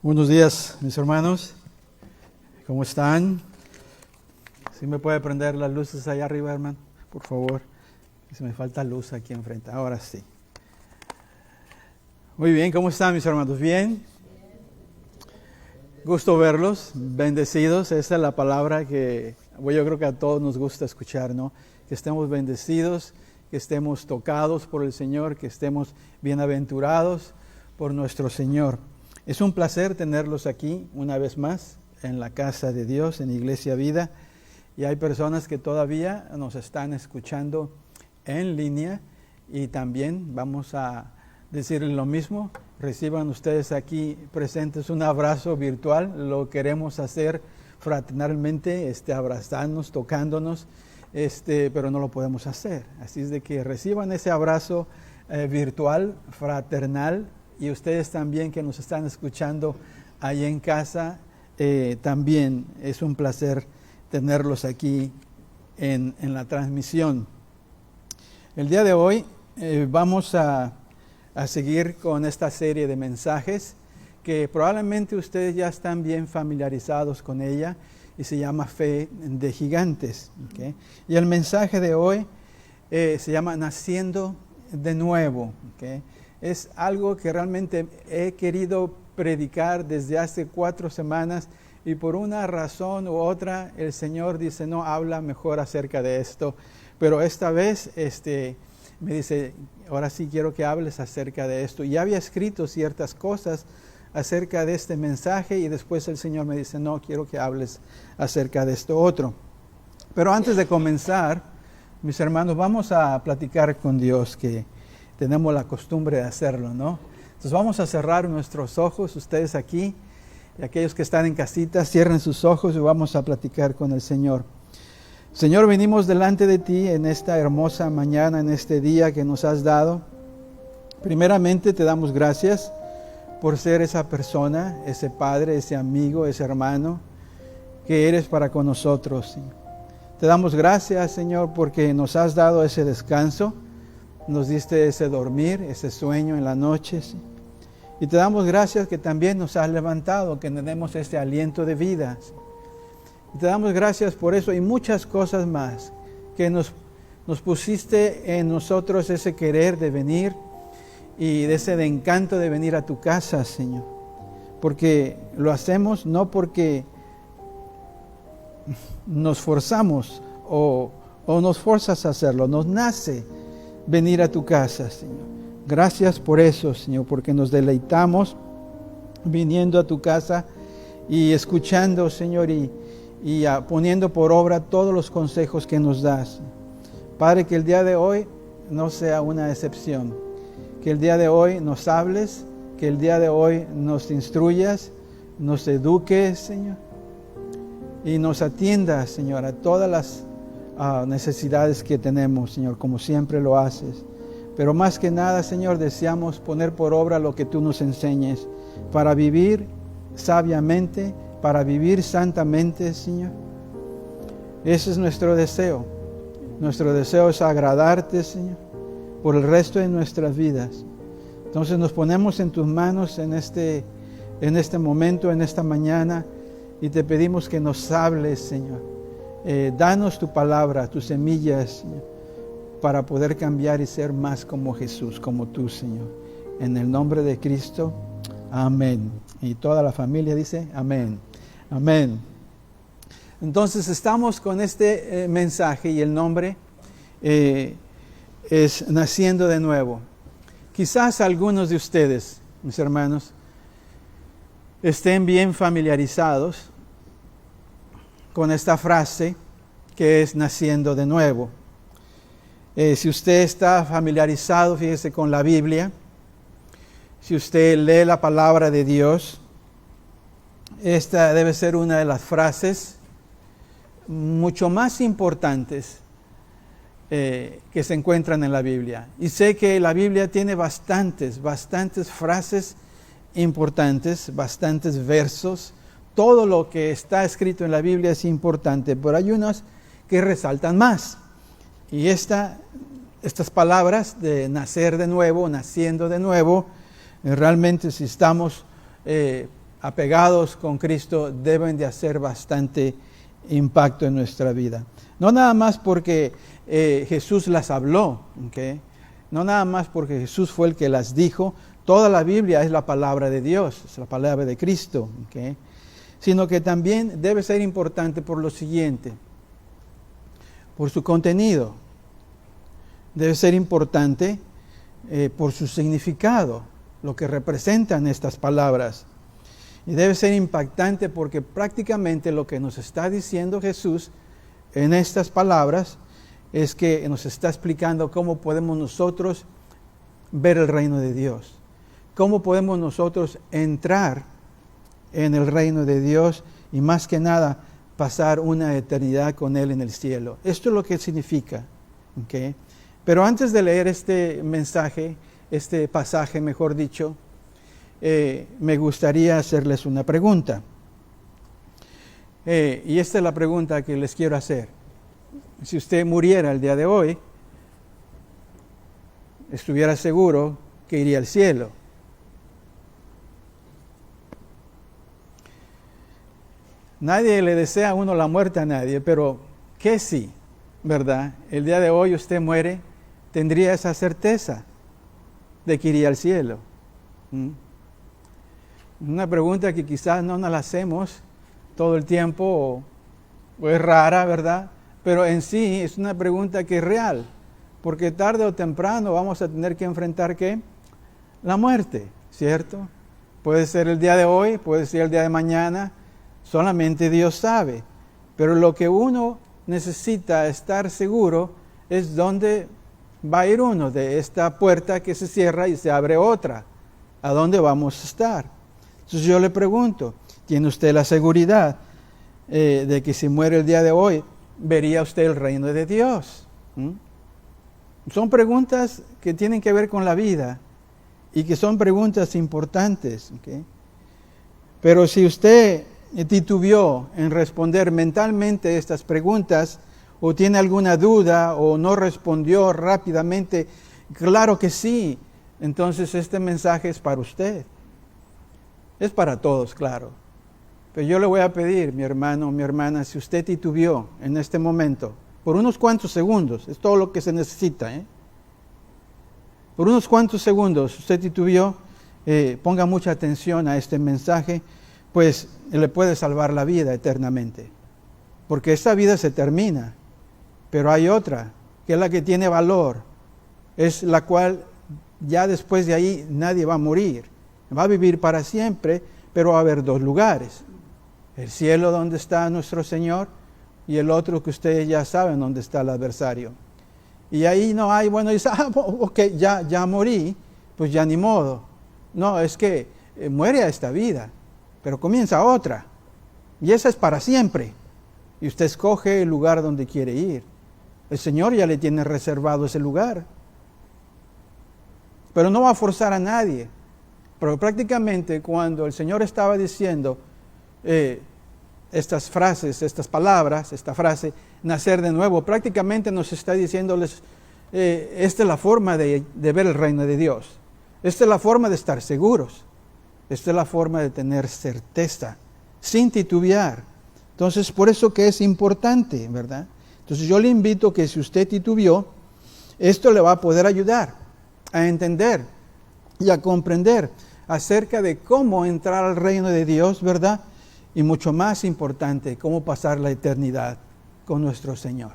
Buenos días, mis hermanos. ¿Cómo están? ¿Sí me puede prender las luces allá arriba, hermano? Por favor. Si me falta luz aquí enfrente. Ahora sí. Muy bien, ¿cómo están, mis hermanos? ¿Bien? Gusto verlos, bendecidos. Esa es la palabra que yo creo que a todos nos gusta escuchar, ¿no? Que estemos bendecidos, que estemos tocados por el Señor, que estemos bienaventurados por nuestro Señor. Es un placer tenerlos aquí una vez más en la casa de Dios, en Iglesia Vida. Y hay personas que todavía nos están escuchando en línea y también vamos a decirles lo mismo. Reciban ustedes aquí presentes un abrazo virtual. Lo queremos hacer fraternalmente, abrazarnos, tocándonos, pero no lo podemos hacer. Así es de que reciban ese abrazo virtual, fraternal. Y ustedes también que nos están escuchando ahí en casa, también es un placer tenerlos aquí en la transmisión. El día de hoy vamos a seguir con esta serie de mensajes que probablemente ustedes ya están bien familiarizados con ella y se llama Fe de Gigantes. ¿Okay? Y el mensaje de hoy se llama Naciendo de Nuevo. ¿Okay? Es algo que realmente he querido predicar desde hace 4 semanas y por una razón u otra el Señor dice, no, habla mejor acerca de esto. Pero esta vez me dice, ahora sí quiero que hables acerca de esto. Ya había escrito ciertas cosas acerca de este mensaje y después el Señor me dice, no, quiero que hables acerca de esto otro. Pero antes de comenzar, mis hermanos, vamos a platicar con Dios, que tenemos la costumbre de hacerlo, ¿no? Entonces vamos a cerrar nuestros ojos, ustedes aquí, y aquellos que están en casita, cierren sus ojos y vamos a platicar con el Señor. Señor, venimos delante de ti en esta hermosa mañana, en este día que nos has dado. Primeramente te damos gracias por ser esa persona, ese padre, ese amigo, ese hermano que eres para con nosotros. Te damos gracias, Señor, porque nos has dado ese descanso. Nos diste ese dormir, ese sueño en la noche. ¿Sí? Y te damos gracias que también nos has levantado, que tenemos este aliento de vida. ¿Sí? Y te damos gracias por eso y muchas cosas más, que nos pusiste en nosotros ese querer de venir y de ese encanto de venir a tu casa, Señor. Porque lo hacemos no porque nos forzamos o nos forzas a hacerlo, nos nace venir a tu casa, Señor. Gracias por eso, Señor, porque nos deleitamos viniendo a tu casa y escuchando, Señor, y poniendo por obra todos los consejos que nos das. Padre, que el día de hoy no sea una excepción. Que el día de hoy nos hables, que el día de hoy nos instruyas, nos eduques, Señor, y nos atiendas, Señor, a todas las necesidades que tenemos, Señor, como siempre lo haces. Pero más que nada, Señor, deseamos poner por obra lo que tú nos enseñes para vivir sabiamente, para vivir santamente, Señor. Ese es nuestro deseo. Nuestro deseo es agradarte, Señor, por el resto de nuestras vidas. Entonces nos ponemos en tus manos en este momento, en esta mañana, y te pedimos que nos hables, Señor. Danos tu palabra, tus semillas, Señor, para poder cambiar y ser más como Jesús, como tú, Señor. En el nombre de Cristo, amén. Y toda la familia dice, amén. Amén. Entonces estamos con este mensaje y el nombre es Naciendo de Nuevo. Quizás algunos de ustedes, mis hermanos, estén bien familiarizados con esta frase que es naciendo de nuevo. Si usted está familiarizado, fíjese, con la Biblia, si usted lee la palabra de Dios, esta debe ser una de las frases mucho más importantes que se encuentran en la Biblia. Y sé que la Biblia tiene bastantes frases importantes, bastantes versos. Todo lo que está escrito en la Biblia es importante, pero hay unos que resaltan más. Y estas palabras de nacer de nuevo, naciendo de nuevo, realmente si estamos apegados con Cristo deben de hacer bastante impacto en nuestra vida. No nada más porque Jesús las habló, ¿okay? No nada más porque Jesús fue el que las dijo. Toda la Biblia es la palabra de Dios, es la palabra de Cristo, ¿okay? Sino que también debe ser importante por lo siguiente, por su contenido. Debe ser importante por su significado, lo que representan estas palabras. Y debe ser impactante porque prácticamente lo que nos está diciendo Jesús en estas palabras es que nos está explicando cómo podemos nosotros ver el reino de Dios. Cómo podemos nosotros entrar en el reino de Dios y más que nada pasar una eternidad con Él en el cielo. Esto es lo que significa. ¿Okay? Pero antes de leer este mensaje, este pasaje mejor dicho, me gustaría hacerles una pregunta. Y esta es la pregunta que les quiero hacer. Si usted muriera el día de hoy, estuviera seguro que iría al cielo. Nadie le desea a uno la muerte a nadie, pero ¿qué sí? ¿Verdad? El día de hoy usted muere, tendría esa certeza de que iría al cielo. Una pregunta que quizás no nos la hacemos todo el tiempo o es rara, ¿verdad? Pero en sí es una pregunta que es real, porque tarde o temprano vamos a tener que enfrentar ¿qué? La muerte, ¿cierto? Puede ser el día de hoy, puede ser el día de mañana, solamente Dios sabe. Pero lo que uno necesita estar seguro es dónde va a ir uno, de esta puerta que se cierra y se abre otra. ¿A dónde vamos a estar? Entonces yo le pregunto, ¿tiene usted la seguridad de que si muere el día de hoy, vería usted el reino de Dios? Son preguntas que tienen que ver con la vida y que son preguntas importantes. ¿Okay? Pero si usted titubeó en responder mentalmente estas preguntas, o tiene alguna duda, o no respondió rápidamente, claro que sí, entonces este mensaje es para usted. Es para todos, claro. Pero yo le voy a pedir, mi hermano o mi hermana, si usted titubeó en este momento, por unos cuantos segundos, es todo lo que se necesita, por unos cuantos segundos usted titubeó, ponga mucha atención a este mensaje, pues le puede salvar la vida eternamente. Porque esta vida se termina, pero hay otra, que es la que tiene valor, es la cual ya después de ahí nadie va a morir, va a vivir para siempre, pero va a haber dos lugares. El cielo donde está nuestro Señor y el otro que ustedes ya saben donde está el adversario. Y ahí no hay, bueno, dice, ok, ya morí, pues ya ni modo. No, es que muere a esta vida, pero comienza otra. Y esa es para siempre. Y usted escoge el lugar donde quiere ir. El Señor ya le tiene reservado ese lugar. Pero no va a forzar a nadie. Pero prácticamente cuando el Señor estaba diciendo estas frases, estas palabras, esta frase, nacer de nuevo, prácticamente nos está diciéndoles, esta es la forma de ver el reino de Dios. Esta es la forma de estar seguros. Esta es la forma de tener certeza, sin titubear. Entonces, por eso que es importante, ¿verdad? Entonces yo le invito que si usted titubeó, esto le va a poder ayudar a entender y a comprender acerca de cómo entrar al reino de Dios, ¿verdad? Y mucho más importante, cómo pasar la eternidad con nuestro Señor.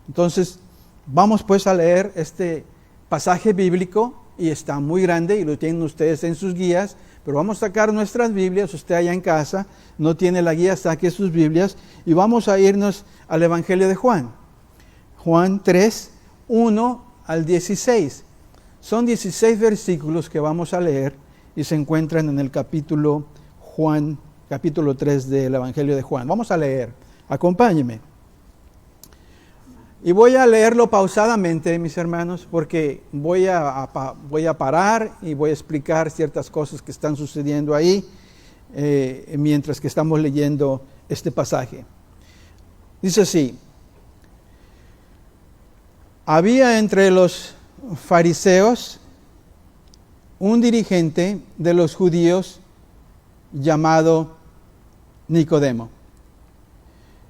Entonces, vamos pues a leer este pasaje bíblico, y está muy grande y lo tienen ustedes en sus guías, pero vamos a sacar nuestras Biblias. Usted allá en casa no tiene la guía, saque sus Biblias y vamos a irnos al Evangelio de Juan. Juan 3, 1 al 16. Son 16 versículos que vamos a leer y se encuentran en el capítulo 3 del Evangelio de Juan. Vamos a leer, acompáñeme. Y voy a leerlo pausadamente, mis hermanos, porque voy a parar y voy a explicar ciertas cosas que están sucediendo ahí mientras que estamos leyendo este pasaje. Dice así: había entre los fariseos un dirigente de los judíos llamado Nicodemo.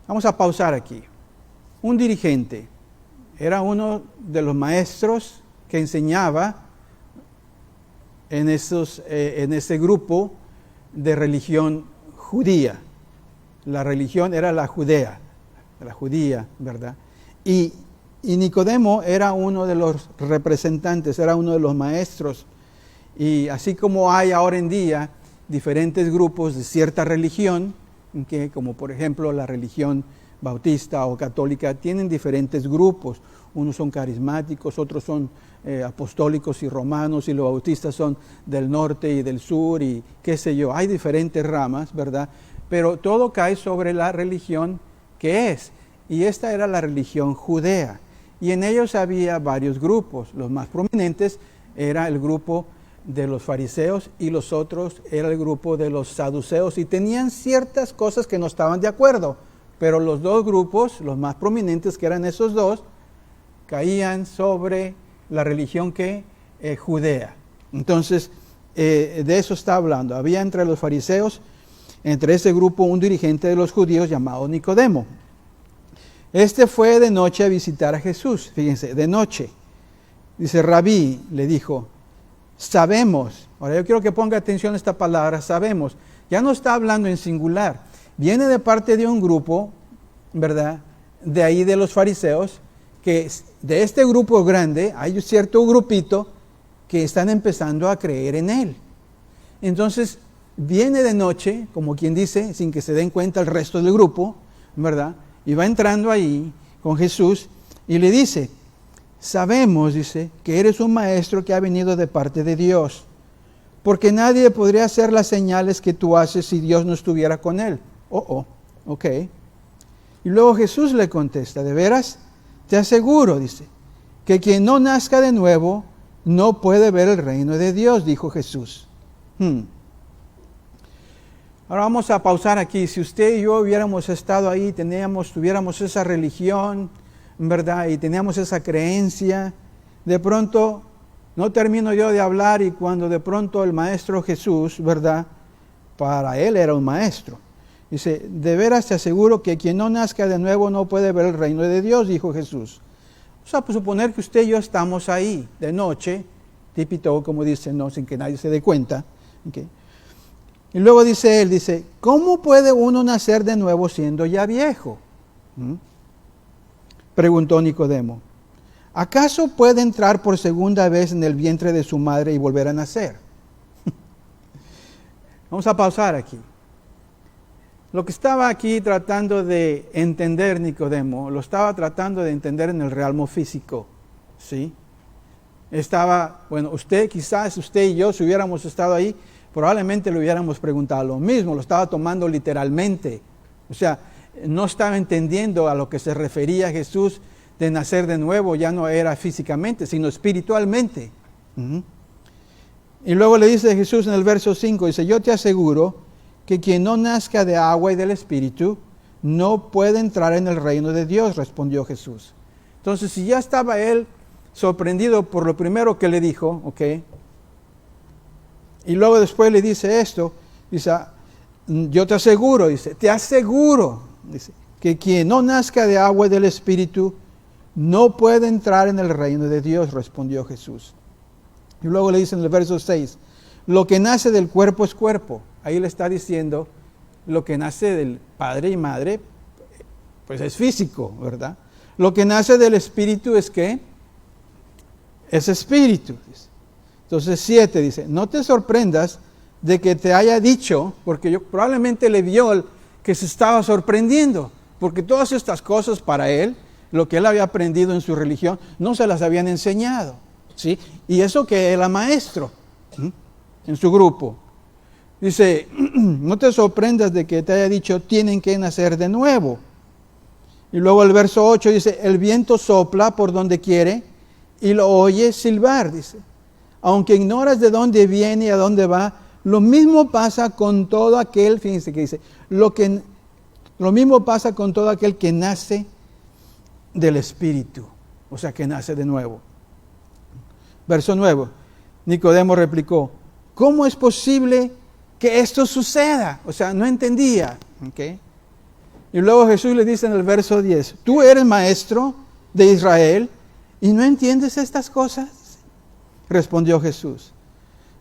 Vamos a pausar aquí. Un dirigente era uno de los maestros que enseñaba en ese grupo de religión judía. La religión era la judía, ¿verdad? Y Nicodemo era uno de los representantes, era uno de los maestros. Y así como hay ahora en día diferentes grupos de cierta religión, como por ejemplo la religión bautista o católica, tienen diferentes grupos. Unos son carismáticos, otros son apostólicos y romanos, y los bautistas son del norte y del sur, y qué sé yo. Hay diferentes ramas, ¿verdad? Pero todo cae sobre la religión que es. Y esta era la religión judea. Y en ellos había varios grupos. Los más prominentes era el grupo de los fariseos y los otros era el grupo de los saduceos. Y tenían ciertas cosas que no estaban de acuerdo. Pero los dos grupos, los más prominentes, que eran esos dos, caían sobre la religión judea. Entonces, de eso está hablando. Había entre los fariseos, entre ese grupo, un dirigente de los judíos llamado Nicodemo. Este fue de noche a visitar a Jesús. Fíjense, de noche. Dice, Rabí, le dijo, sabemos. Ahora yo quiero que ponga atención a esta palabra, sabemos. Ya no está hablando en singular. Viene de parte de un grupo, ¿verdad? De ahí de los fariseos, que de este grupo grande hay un cierto grupito que están empezando a creer en él. Entonces, viene de noche, como quien dice, sin que se den cuenta el resto del grupo, ¿verdad? Y va entrando ahí con Jesús y le dice, sabemos, dice, que eres un maestro que ha venido de parte de Dios, porque nadie podría hacer las señales que tú haces si Dios no estuviera con él. Ok. Y luego Jesús le contesta, ¿de veras? Te aseguro, dice, que quien no nazca de nuevo no puede ver el reino de Dios, dijo Jesús. Ahora vamos a pausar aquí. Si usted y yo hubiéramos estado ahí, tuviéramos esa religión, ¿verdad? Y teníamos esa creencia, de pronto, no termino yo de hablar y cuando de pronto el maestro Jesús, ¿verdad? Para él era un maestro. Dice, de veras te aseguro que quien no nazca de nuevo no puede ver el reino de Dios, dijo Jesús. O sea, pues suponer que usted y yo estamos ahí de noche, típico, como dice, no, sin que nadie se dé cuenta. ¿Okay? Y luego dice él, ¿cómo puede uno nacer de nuevo siendo ya viejo? Preguntó Nicodemo. ¿Acaso puede entrar por segunda vez en el vientre de su madre y volver a nacer? Vamos a pausar aquí. Lo que estaba aquí tratando de entender Nicodemo, lo estaba tratando de entender en el realmo físico, ¿sí? Quizás usted y yo, si hubiéramos estado ahí, probablemente le hubiéramos preguntado lo mismo, lo estaba tomando literalmente. O sea, no estaba entendiendo a lo que se refería Jesús de nacer de nuevo, ya no era físicamente, sino espiritualmente. Y luego le dice Jesús en el verso 5, dice, yo te aseguro que quien no nazca de agua y del Espíritu no puede entrar en el reino de Dios, respondió Jesús. Entonces, si ya estaba él sorprendido por lo primero que le dijo, ¿ok? Y luego después le dice esto, dice, yo te aseguro, dice, que quien no nazca de agua y del Espíritu no puede entrar en el reino de Dios, respondió Jesús. Y luego le dice en el verso 6, lo que nace del cuerpo es cuerpo. Ahí le está diciendo, lo que nace del padre y madre, pues es físico, ¿verdad? Lo que nace del Espíritu es ¿qué? Es espíritu. Entonces 7 dice, no te sorprendas de que te haya dicho, porque yo probablemente le vio que se estaba sorprendiendo, porque todas estas cosas para él, lo que él había aprendido en su religión, no se las habían enseñado, ¿sí? Y eso que era maestro en su grupo. Dice, no te sorprendas de que te haya dicho, tienen que nacer de nuevo. Y luego el verso 8 dice, el viento sopla por donde quiere y lo oyes silbar, dice. Aunque ignoras de dónde viene y a dónde va, lo mismo pasa con todo aquel, fíjense que dice, lo mismo pasa con todo aquel que nace del Espíritu, o sea, que nace de nuevo. Verso 9, Nicodemo replicó, ¿cómo es posible que esto suceda. O sea, no entendía. ¿Okay? Y luego Jesús le dice en el verso 10, tú eres maestro de Israel y no entiendes estas cosas. Respondió Jesús.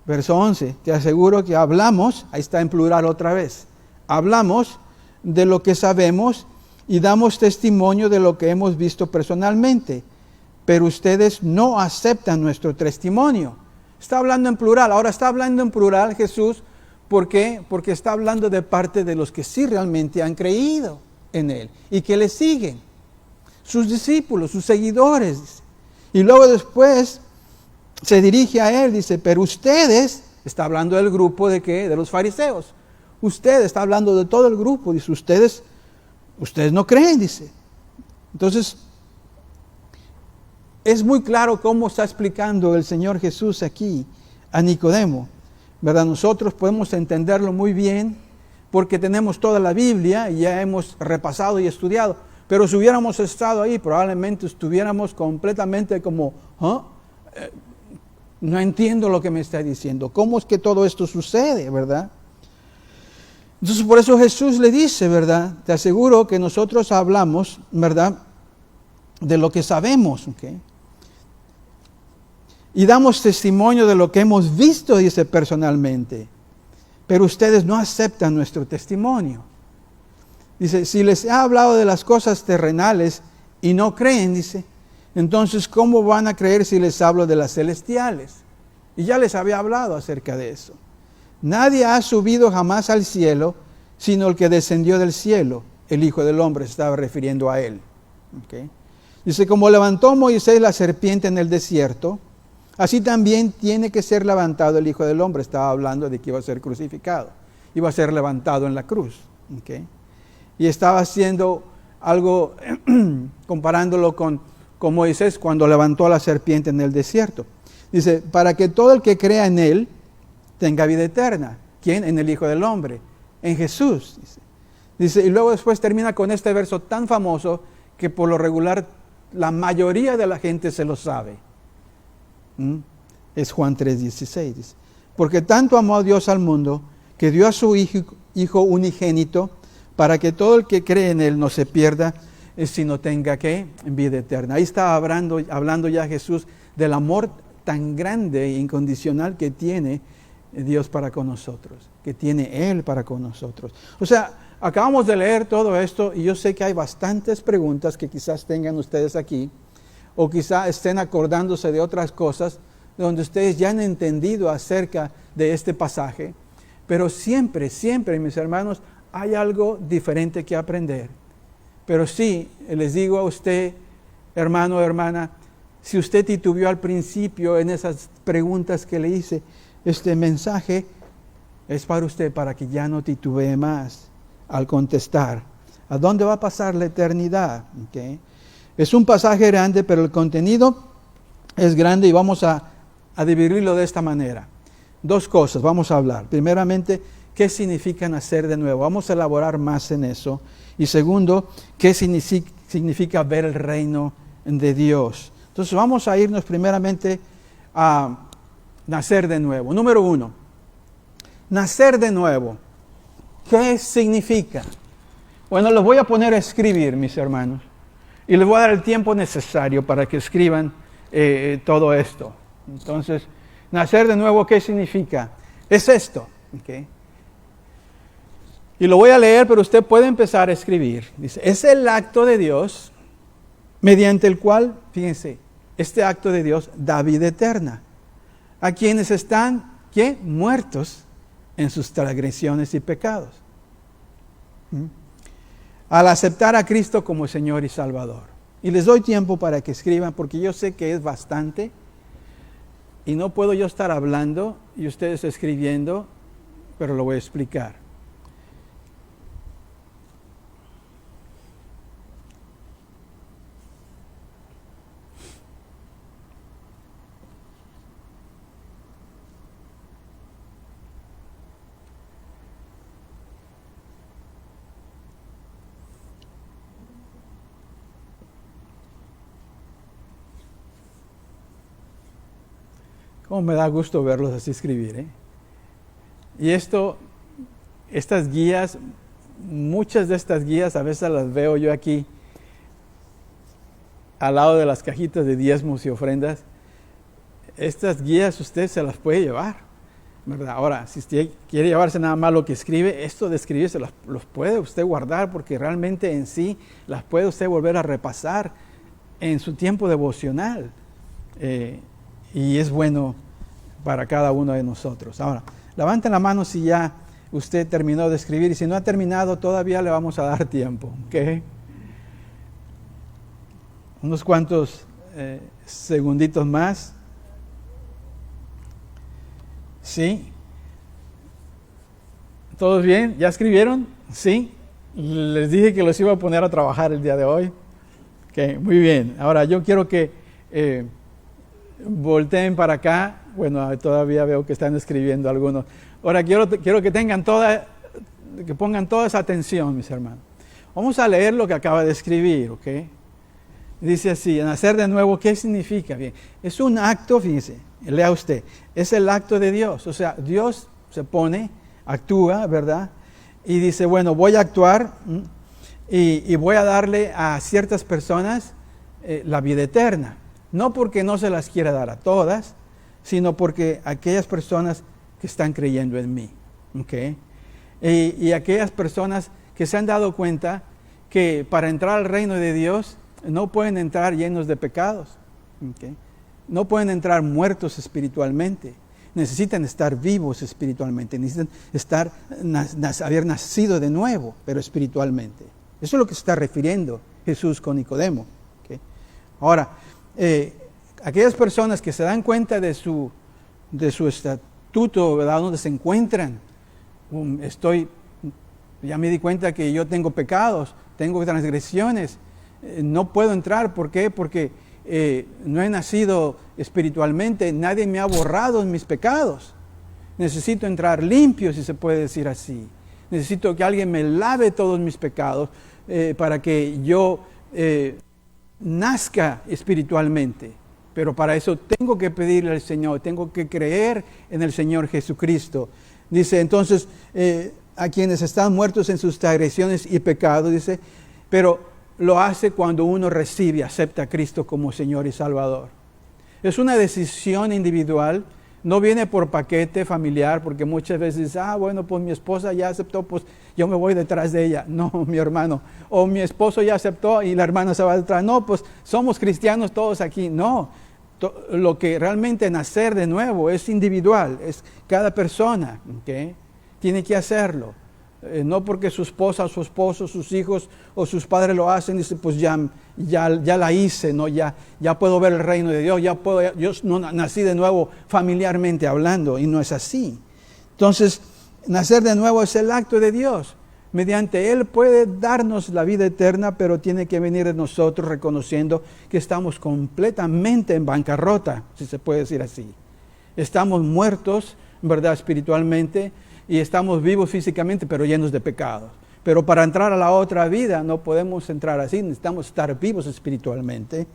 Verso 11, te aseguro que hablamos, ahí está en plural otra vez, hablamos de lo que sabemos y damos testimonio de lo que hemos visto personalmente, pero ustedes no aceptan nuestro testimonio. Está hablando en plural, ahora está hablando en plural Jesús, ¿por qué? Porque está hablando de parte de los que sí realmente han creído en Él y que le siguen, sus discípulos, sus seguidores. Y luego después se dirige a Él, dice, pero ustedes, está hablando del grupo de ¿qué? De los fariseos. Ustedes, está hablando de todo el grupo, dice, ustedes no creen, dice. Entonces, es muy claro cómo está explicando el Señor Jesús aquí a Nicodemo, ¿verdad? Nosotros podemos entenderlo muy bien porque tenemos toda la Biblia y ya hemos repasado y estudiado, pero si hubiéramos estado ahí, probablemente estuviéramos completamente como, no entiendo lo que me está diciendo. ¿Cómo es que todo esto sucede, verdad? Entonces, por eso Jesús le dice, ¿verdad? Te aseguro que nosotros hablamos, ¿verdad? De lo que sabemos, ¿ok? Y damos testimonio de lo que hemos visto, dice personalmente. Pero ustedes no aceptan nuestro testimonio. Dice, si les he hablado de las cosas terrenales y no creen, dice, entonces, ¿cómo van a creer si les hablo de las celestiales? Y ya les había hablado acerca de eso. Nadie ha subido jamás al cielo, sino el que descendió del cielo. El Hijo del Hombre se estaba refiriendo a Él. ¿Okay? Dice, como levantó Moisés la serpiente en el desierto, así también tiene que ser levantado el Hijo del Hombre. Estaba hablando de que iba a ser crucificado. Iba a ser levantado en la cruz. ¿Okay? Y estaba haciendo algo, comparándolo con Moisés cuando levantó a la serpiente en el desierto. Dice, para que todo el que crea en Él tenga vida eterna. ¿Quién? En el Hijo del Hombre, en Jesús. Dice, y luego después termina con este verso tan famoso que por lo regular la mayoría de la gente se lo sabe. Es Juan 3:16. Dice, porque tanto amó a Dios al mundo que dio a su Hijo unigénito para que todo el que cree en Él no se pierda, sino tenga ¿qué? Vida eterna. Ahí está hablando ya Jesús del amor tan grande e incondicional que tiene Dios para con nosotros, que tiene Él para con nosotros. O sea, acabamos de leer todo esto y yo sé que hay bastantes preguntas que quizás tengan ustedes aquí, o quizás estén acordándose de otras cosas donde ustedes ya han entendido acerca de este pasaje, pero siempre, mis hermanos, hay algo diferente que aprender. Pero sí, les digo a usted, hermano o hermana, si usted titubeó al principio en esas preguntas que le hice, este mensaje es para usted, para que ya no titubee más al contestar. ¿A dónde va a pasar la eternidad? ¿Okay? Es un pasaje grande, pero el contenido es grande y vamos a dividirlo de esta manera. Dos cosas vamos a hablar. Primeramente, ¿qué significa nacer de nuevo? Vamos a elaborar más en eso. Y segundo, ¿qué significa ver el reino de Dios? Entonces vamos a irnos primeramente a nacer de nuevo. Número 1, nacer de nuevo. ¿Qué significa? Bueno, los voy a poner a escribir, mis hermanos. Y les voy a dar el tiempo necesario para que escriban todo esto. Entonces, nacer de nuevo, ¿qué significa? Es esto. ¿Okay? Y lo voy a leer, pero usted puede empezar a escribir. Dice, es el acto de Dios mediante el cual, fíjense, este acto de Dios da vida eterna a quienes están, ¿qué? Muertos en sus transgresiones y pecados. Al aceptar a Cristo como Señor y Salvador. Y les doy tiempo para que escriban, porque yo sé que es bastante y no puedo yo estar hablando y ustedes escribiendo, pero lo voy a explicar. Cómo me da gusto verlos así escribir, ¿eh? Y esto estas guías, muchas de estas guías a veces las veo yo aquí al lado de las cajitas de diezmos y ofrendas. Estas guías usted se las puede llevar, ¿verdad? Ahora, si usted quiere llevarse nada más lo que escribe, esto de escribir se los puede usted guardar, porque realmente en sí las puede usted volver a repasar en su tiempo devocional. Y es bueno para cada uno de nosotros. Ahora, levanten la mano si ya usted terminó de escribir, y si no ha terminado todavía le vamos a dar tiempo, ¿ok? Unos cuantos segunditos más. ¿Sí? ¿Todos bien? ¿Ya escribieron? ¿Sí? Les dije que los iba a poner a trabajar el día de hoy. Ok, muy bien. Ahora yo quiero que volteen para acá. Bueno, todavía veo que están escribiendo algunos. Ahora quiero que que pongan toda esa atención, mis hermanos. Vamos a leer lo que acaba de escribir, ¿ok? Dice así: nacer de nuevo, ¿qué significa? Bien, es un acto, fíjese, lea usted, es el acto de Dios. O sea, Dios se pone, actúa, ¿verdad? Y dice, bueno, voy a actuar y voy a darle a ciertas personas la vida eterna. No porque no se las quiera dar a todas, sino porque aquellas personas que están creyendo en mí, ¿ok? Y aquellas personas que se han dado cuenta que para entrar al reino de Dios no pueden entrar llenos de pecados, ¿okay? No pueden entrar muertos espiritualmente, necesitan estar vivos espiritualmente, necesitan haber nacido de nuevo, pero espiritualmente. Eso es lo que se está refiriendo Jesús con Nicodemo, ¿okay? Ahora, aquellas personas que se dan cuenta de su estatuto, ¿verdad?, donde se encuentran, ya me di cuenta que yo tengo pecados, tengo transgresiones, no puedo entrar. ¿Por qué? Porque no he nacido espiritualmente, nadie me ha borrado en mis pecados. Necesito entrar limpio, si se puede decir así. Necesito que alguien me lave todos mis pecados para que yo nazca espiritualmente. Pero para eso tengo que pedirle al Señor, tengo que creer en el Señor Jesucristo. Dice entonces, a quienes están muertos en sus transgresiones y pecados, dice, pero lo hace cuando uno recibe, acepta a Cristo como Señor y Salvador. Es una decisión individual, no viene por paquete familiar, porque muchas veces, bueno, pues mi esposa ya aceptó, pues yo me voy detrás de ella. No, mi hermano. O mi esposo ya aceptó y la hermana se va detrás. No, pues somos cristianos todos aquí. No, lo que realmente nacer de nuevo es individual, es cada persona, ¿okay? Tiene que hacerlo. No porque su esposa, su esposo, sus hijos o sus padres lo hacen, dice, pues ya la hice, ¿no? Ya puedo ver el reino de Dios, yo no nací de nuevo familiarmente hablando, y no es así. Entonces, nacer de nuevo es el acto de Dios. Mediante Él puede darnos la vida eterna, pero tiene que venir de nosotros reconociendo que estamos completamente en bancarrota, si se puede decir así. Estamos muertos, ¿verdad?, espiritualmente, y estamos vivos físicamente, pero llenos de pecados. Pero para entrar a la otra vida no podemos entrar así, necesitamos estar vivos espiritualmente.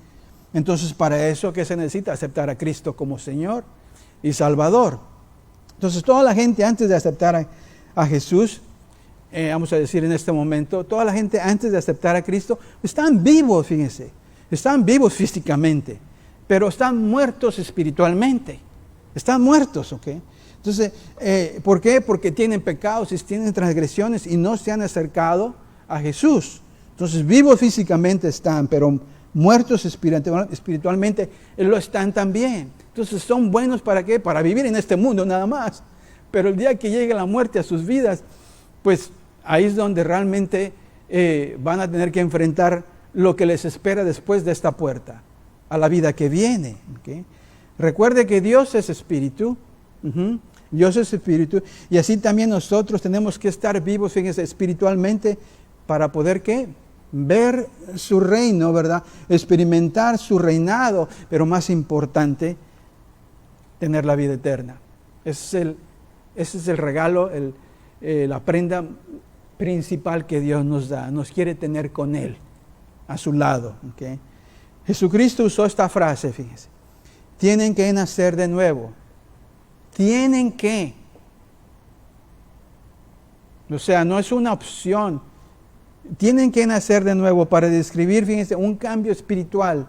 Entonces, para eso, ¿qué se necesita? Aceptar a Cristo como Señor y Salvador. Entonces, toda la gente antes de aceptar a Jesús, vamos a decir en este momento, toda la gente antes de aceptar a Cristo, están vivos, fíjense, están vivos físicamente, pero están muertos espiritualmente. Están muertos, ¿ok? Entonces, ¿por qué? Porque tienen pecados y tienen transgresiones y no se han acercado a Jesús. Entonces, vivos físicamente están, pero muertos espiritualmente lo están también. Entonces, ¿son buenos para qué? Para vivir en este mundo nada más. Pero el día que llegue la muerte a sus vidas, pues ahí es donde realmente van a tener que enfrentar lo que les espera después de esta puerta, a la vida que viene, ¿okay? Recuerde que Dios es espíritu. Dios es espíritu, y así también nosotros tenemos que estar vivos, fíjense, espiritualmente, para poder, ¿qué? Ver su reino, ¿verdad? Experimentar su reinado, pero más importante, tener la vida eterna. Ese es el regalo, la prenda principal que Dios nos da. Nos quiere tener con Él, a su lado, ¿okay? Jesucristo usó esta frase, fíjense, tienen que nacer de nuevo. Tienen que, O sea, no es una opción. Tienen que nacer de nuevo para describir, fíjense, un cambio espiritual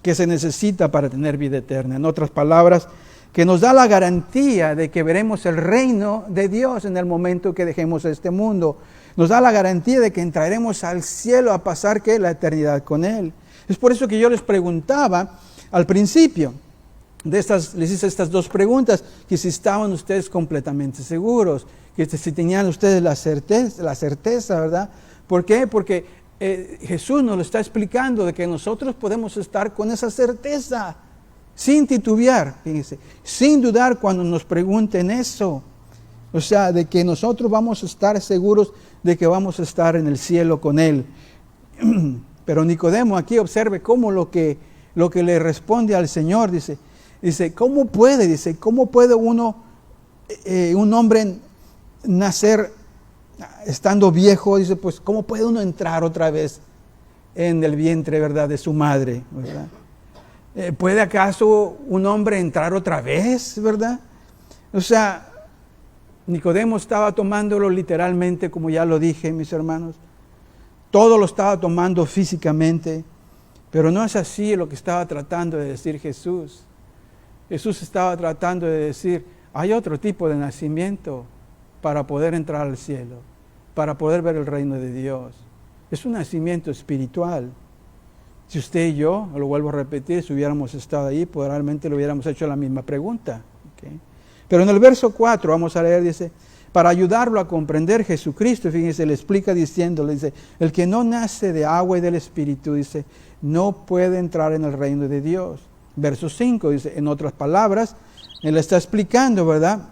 que se necesita para tener vida eterna. En otras palabras, que nos da la garantía de que veremos el reino de Dios en el momento que dejemos este mundo. Nos da la garantía de que entraremos al cielo a pasar la eternidad con Él. Es por eso que yo les preguntaba al principio, les hice estas dos preguntas, que si estaban ustedes completamente seguros, que si tenían ustedes la certeza, ¿verdad? ¿Por qué? Porque Jesús nos lo está explicando, de que nosotros podemos estar con esa certeza, sin titubear, fíjense, sin dudar cuando nos pregunten eso. O sea, de que nosotros vamos a estar seguros de que vamos a estar en el cielo con Él. Pero Nicodemo aquí observe cómo lo que le responde al Señor, dice, ¿cómo puede un hombre nacer estando viejo? Dice, pues, ¿cómo puede uno entrar otra vez en el vientre, verdad, de su madre, verdad? ¿Puede acaso un hombre entrar otra vez, verdad? O sea, Nicodemo estaba tomándolo literalmente, como ya lo dije, mis hermanos. Todo lo estaba tomando físicamente, pero no es así lo que estaba tratando de decir Jesús. Jesús estaba tratando de decir, hay otro tipo de nacimiento para poder entrar al cielo, para poder ver el reino de Dios. Es un nacimiento espiritual. Si usted y yo, lo vuelvo a repetir, si hubiéramos estado ahí, probablemente le hubiéramos hecho la misma pregunta. ¿Okay? Pero en el verso 4, vamos a leer, dice, para ayudarlo a comprender Jesucristo, fíjense, le explica diciéndole, dice, el que no nace de agua y del Espíritu, dice, no puede entrar en el reino de Dios. Verso 5, dice, en otras palabras, él está explicando, ¿verdad?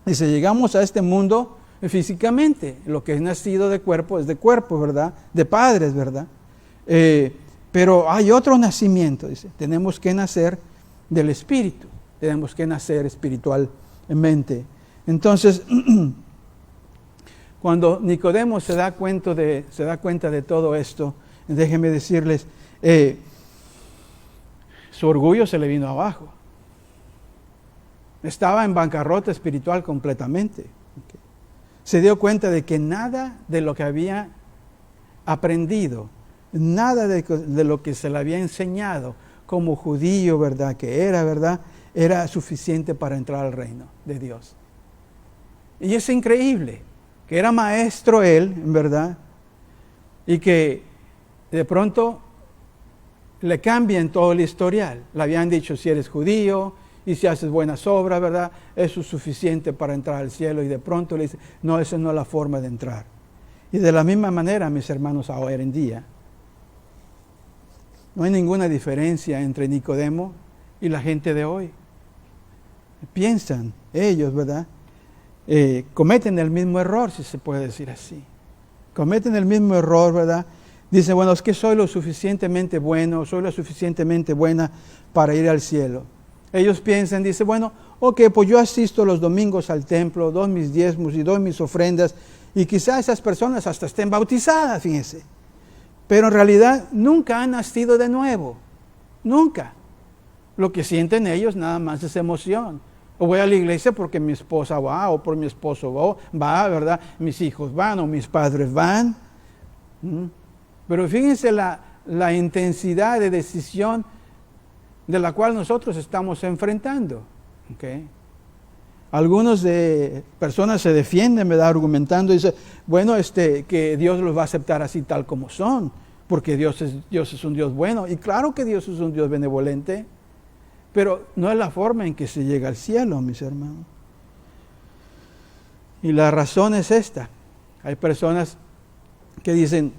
Dice, llegamos a este mundo físicamente, lo que es nacido de cuerpo es de cuerpo, ¿verdad? De padres, ¿verdad? Pero hay otro nacimiento, dice, tenemos que nacer del Espíritu, tenemos que nacer espiritualmente. Entonces, cuando Nicodemo se da cuenta de todo esto, déjenme decirles, su orgullo se le vino abajo. Estaba en bancarrota espiritual completamente. Okay. Se dio cuenta de que nada de lo que había aprendido, nada de lo que se le había enseñado como judío, ¿verdad? Que era, ¿verdad? Era suficiente para entrar al reino de Dios. Y es increíble que era maestro él, ¿verdad? Y que de pronto le cambian todo el historial. Le habían dicho, si eres judío y si haces buenas obras, ¿verdad? Eso es suficiente para entrar al cielo. Y de pronto le dice, no, esa no es la forma de entrar. Y de la misma manera, mis hermanos, ahora en día, no hay ninguna diferencia entre Nicodemo y la gente de hoy. Piensan ellos, ¿verdad? Cometen el mismo error, si se puede decir así. Cometen el mismo error, ¿verdad? Dicen, bueno, es que soy lo suficientemente bueno, soy lo suficientemente buena para ir al cielo. Ellos piensan, dicen, bueno, ok, pues yo asisto los domingos al templo, doy mis diezmos y doy mis ofrendas, y quizás esas personas hasta estén bautizadas, fíjense. Pero en realidad nunca han nacido de nuevo, nunca. Lo que sienten ellos nada más es emoción. O voy a la iglesia porque mi esposa va, o por mi esposo va, ¿verdad? Mis hijos van, o mis padres van. Pero fíjense la intensidad de decisión de la cual nosotros estamos enfrentando. ¿Okay? Algunas personas se defienden, ¿verdad? Argumentando, dicen, bueno, que Dios los va a aceptar así tal como son, porque Dios es un Dios bueno. Y claro que Dios es un Dios benevolente, pero no es la forma en que se llega al cielo, mis hermanos. Y la razón es esta. Hay personas que dicen,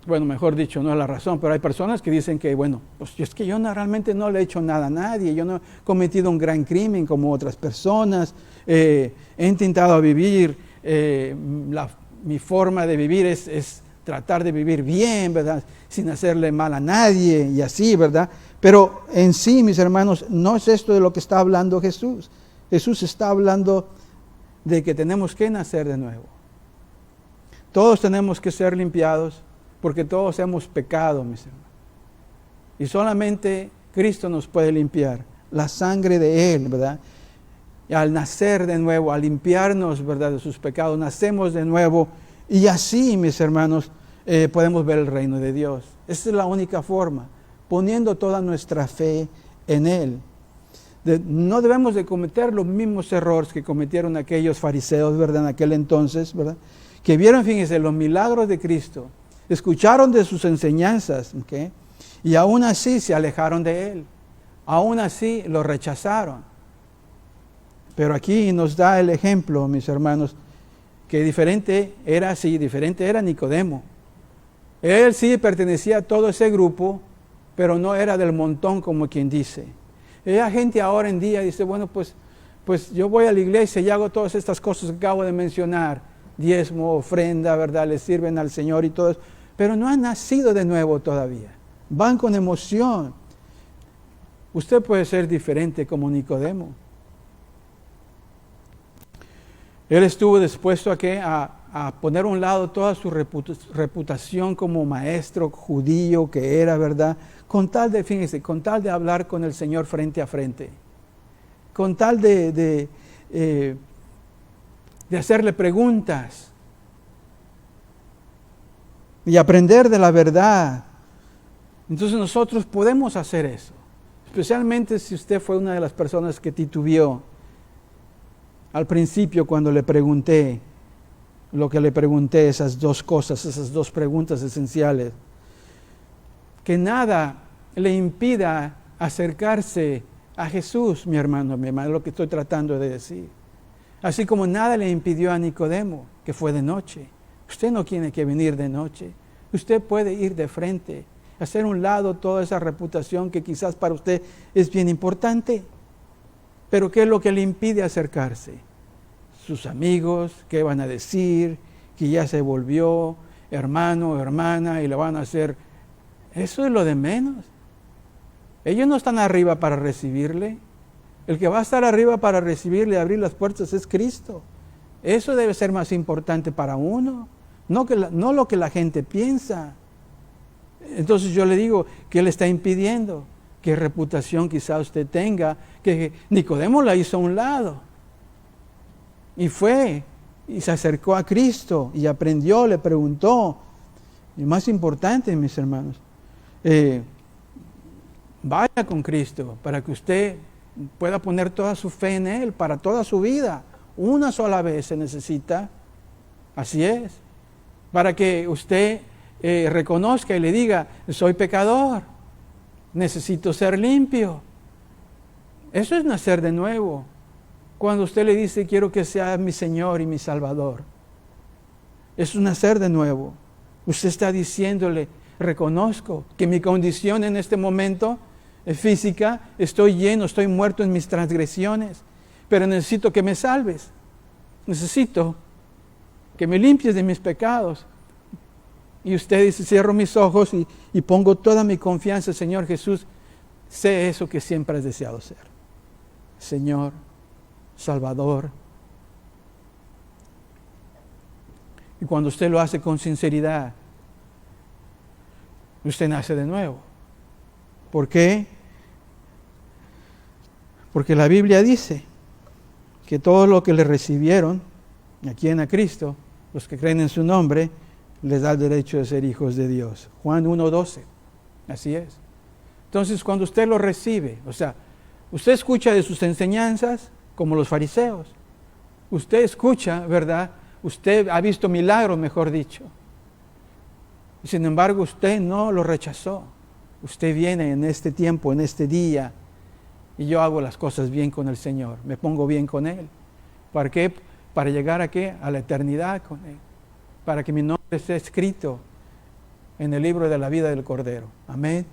bueno, mejor dicho, no es la razón, pero hay personas que dicen que, bueno, pues es que yo realmente no le he hecho nada a nadie, yo no he cometido un gran crimen como otras personas, he intentado vivir, mi forma de vivir es tratar de vivir bien, ¿verdad? Sin hacerle mal a nadie y así, ¿verdad? Pero en sí, mis hermanos, no es esto de lo que está hablando Jesús. Jesús está hablando de que tenemos que nacer de nuevo. Todos tenemos que ser limpiados porque todos hemos pecado, mis hermanos. Y solamente Cristo nos puede limpiar. La sangre de Él, ¿verdad? Y al nacer de nuevo, al limpiarnos, ¿verdad?, de sus pecados, nacemos de nuevo. Y así, mis hermanos, podemos ver el reino de Dios. Esa es la única forma, poniendo toda nuestra fe en Él. No debemos de cometer los mismos errores que cometieron aquellos fariseos, ¿verdad?, en aquel entonces, ¿verdad?, que vieron, fíjense, los milagros de Cristo, escucharon de sus enseñanzas, ¿okay?, y aún así se alejaron de Él, aún así lo rechazaron. Pero aquí nos da el ejemplo, mis hermanos, que diferente era Nicodemo. Él sí pertenecía a todo ese grupo, pero no era del montón como quien dice. La gente ahora en día dice, bueno, pues yo voy a la iglesia y hago todas estas cosas que acabo de mencionar, diezmo, ofrenda, ¿verdad?, le sirven al Señor y todo eso, pero no han nacido de nuevo todavía. Van con emoción. Usted puede ser diferente como Nicodemo. Él estuvo dispuesto a poner a un lado toda su reputación como maestro judío que era, ¿verdad?, con tal de hablar con el Señor frente a frente, con tal de hacerle preguntas y aprender de la verdad. Entonces nosotros podemos hacer eso, especialmente si usted fue una de las personas que titubeó al principio cuando le pregunté esas dos cosas, esas dos preguntas esenciales. Que nada le impida acercarse a Jesús, mi hermano, es lo que estoy tratando de decir. Así como nada le impidió a Nicodemo, que fue de noche. Usted no tiene que venir de noche. Usted puede ir de frente, hacer a un lado toda esa reputación que quizás para usted es bien importante. Pero ¿qué es lo que le impide acercarse? Sus amigos, ¿qué van a decir? Que ya se volvió hermano o hermana y le van a hacer. Eso es lo de menos. Ellos no están arriba para recibirle. El que va a estar arriba para recibirle y abrir las puertas es Cristo. Eso debe ser más importante para uno, no lo que la gente piensa. Entonces yo le digo, ¿qué le está impidiendo? ¿Qué reputación quizá usted tenga? Que Nicodemo la hizo a un lado. Y fue, y se acercó a Cristo, y aprendió, le preguntó. Y más importante, mis hermanos, vaya con Cristo para que usted pueda poner toda su fe en Él para toda su vida. Una sola vez se necesita, así es, para que usted reconozca y le diga, soy pecador, necesito ser limpio. Eso es nacer de nuevo. Cuando usted le dice, quiero que sea mi Señor y mi Salvador, es un nacer de nuevo. Usted está diciéndole, reconozco que mi condición en este momento es física, estoy lleno, estoy muerto en mis transgresiones, pero necesito que me salves. Necesito que me limpies de mis pecados. Y usted dice, cierro mis ojos y pongo toda mi confianza, Señor Jesús, sé eso que siempre has deseado ser. Señor, Salvador. Y cuando usted lo hace con sinceridad, usted nace de nuevo. ¿Por qué? Porque la Biblia dice que todos los que le recibieron, aquí en a Cristo, los que creen en su nombre, les da el derecho de ser hijos de Dios. Juan 1:12, así es. Entonces, cuando usted lo recibe, o sea, usted escucha de sus enseñanzas como los fariseos. Usted escucha, ¿verdad? Usted ha visto milagros, mejor dicho. Sin embargo, usted no lo rechazó. Usted viene en este tiempo, en este día, y yo hago las cosas bien con el Señor. Me pongo bien con Él. ¿Para qué? Para llegar a ¿qué? A la eternidad con Él. Para que mi nombre esté escrito en el libro de la vida del Cordero. Amén.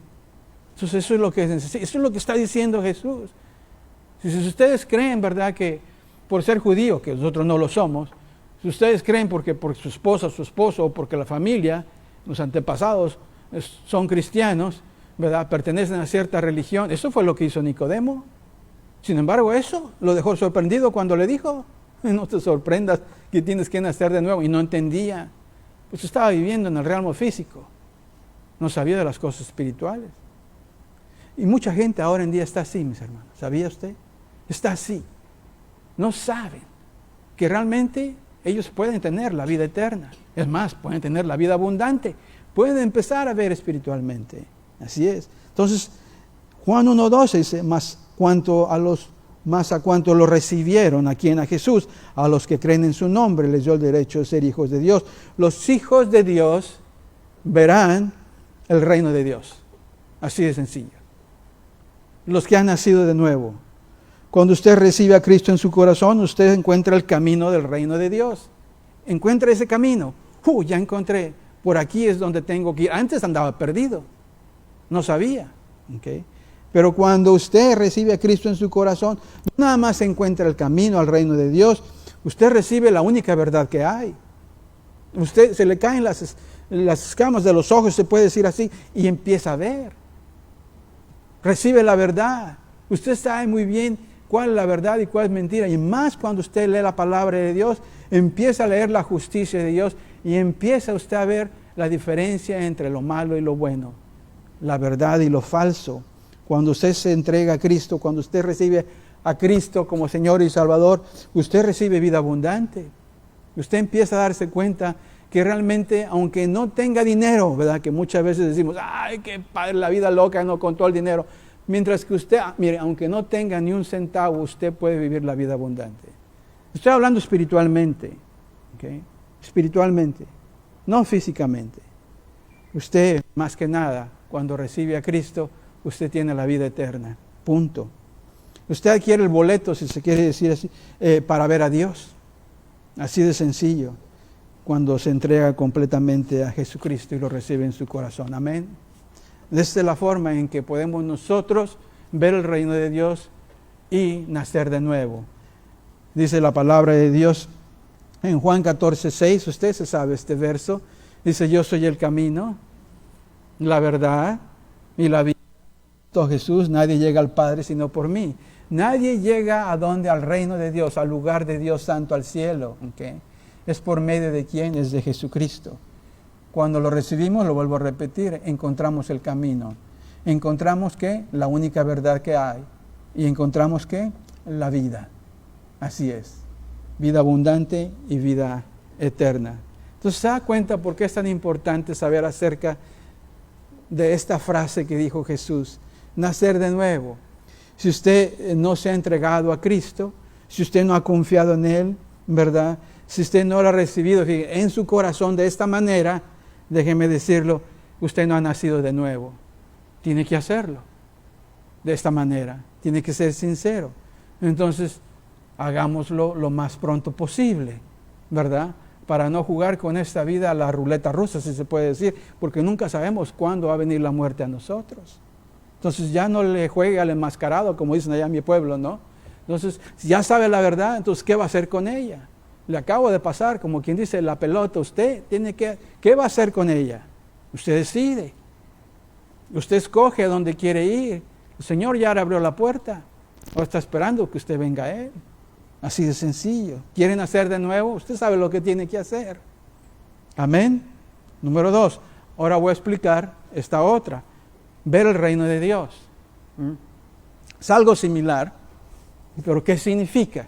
Entonces eso es lo que necesita. Eso es lo que está diciendo Jesús. Si ustedes creen, ¿verdad?, que por ser judío, que nosotros no lo somos, si ustedes creen porque por su esposa, su esposo, o porque la familia, los antepasados son cristianos, ¿verdad?, pertenecen a cierta religión, eso fue lo que hizo Nicodemo. Sin embargo, eso lo dejó sorprendido cuando le dijo, no te sorprendas que tienes que nacer de nuevo, y no entendía. Pues estaba viviendo en el realmo físico, no sabía de las cosas espirituales. Y mucha gente ahora en día está así, mis hermanos. ¿Sabía usted? Está así. no saben que realmente ellos pueden tener la vida eterna. Es más, pueden tener la vida abundante. Pueden empezar a ver espiritualmente. Así es. Entonces, Juan 1:12 dice, más a cuanto lo recibieron, ¿a quién? A Jesús, a los que creen en su nombre, les dio el derecho de ser hijos de Dios. Los hijos de Dios verán el reino de Dios. Así de sencillo. Los que han nacido de nuevo. Cuando usted recibe a Cristo en su corazón, usted encuentra el camino del reino de Dios. Encuentra ese camino. Ya encontré. Por aquí es donde tengo que ir. Antes andaba perdido. No sabía. ¿Okay? Pero cuando usted recibe a Cristo en su corazón, no nada más encuentra el camino al reino de Dios, usted recibe la única verdad que hay. Usted se le caen las escamas de los ojos, se puede decir así, y empieza a ver. Recibe la verdad. Usted sabe muy bien cuál es la verdad y cuál es mentira. Y más cuando usted lee la palabra de Dios, empieza a leer la justicia de Dios y empieza usted a ver la diferencia entre lo malo y lo bueno, la verdad y lo falso. Cuando usted se entrega a Cristo, cuando usted recibe a Cristo como Señor y Salvador, usted recibe vida abundante. Usted empieza a darse cuenta que realmente, aunque no tenga dinero, ¿verdad? Que muchas veces decimos, ay, qué padre la vida loca, no con todo el dinero. Mientras que usted, mire, aunque no tenga ni un centavo, usted puede vivir la vida abundante. Estoy hablando espiritualmente, ¿okay? Espiritualmente, no físicamente. Usted, más que nada, cuando recibe a Cristo, usted tiene la vida eterna, punto. Usted adquiere el boleto, si se quiere decir así, para ver a Dios. Así de sencillo, cuando se entrega completamente a Jesucristo y lo recibe en su corazón. Amén. Esta es la forma en que podemos nosotros ver el reino de Dios y nacer de nuevo. Dice la palabra de Dios en Juan 14:6, usted se sabe este verso, dice, yo soy el camino, la verdad y la vida. Jesús, nadie llega al Padre sino por mí. Nadie llega a donde, al reino de Dios, al lugar de Dios santo, al cielo. ¿Okay? Es por medio de quién, es de Jesucristo. Cuando lo recibimos, lo vuelvo a repetir, encontramos el camino. Encontramos ¿qué? La única verdad que hay. Y encontramos ¿qué? La vida. Así es. Vida abundante y vida eterna. Entonces, ¿se da cuenta por qué es tan importante saber acerca de esta frase que dijo Jesús? Nacer de nuevo. Si usted no se ha entregado a Cristo, si usted no ha confiado en Él, ¿verdad? Si usted no lo ha recibido en su corazón de esta manera, déjeme decirlo, usted no ha nacido de nuevo. Tiene que hacerlo de esta manera. Tiene que ser sincero. Entonces, hagámoslo lo más pronto posible, ¿verdad? Para no jugar con esta vida a la ruleta rusa, si se puede decir, porque nunca sabemos cuándo va a venir la muerte a nosotros. Entonces ya no le juegue al enmascarado, como dicen allá en mi pueblo, ¿no? Entonces, si ya sabe la verdad, entonces, ¿qué va a hacer con ella? Le acabo de pasar, como quien dice, la pelota. Usted tiene que, ¿qué va a hacer con ella? Usted decide. Usted escoge a dónde quiere ir. El Señor ya le abrió la puerta. Ahora está esperando que usted venga a Él. Así de sencillo. ¿Quieren hacer de nuevo? Usted sabe lo que tiene que hacer. Amén. Número 2. Ahora voy a explicar esta otra. Ver el reino de Dios. Es algo similar, pero ¿qué significa?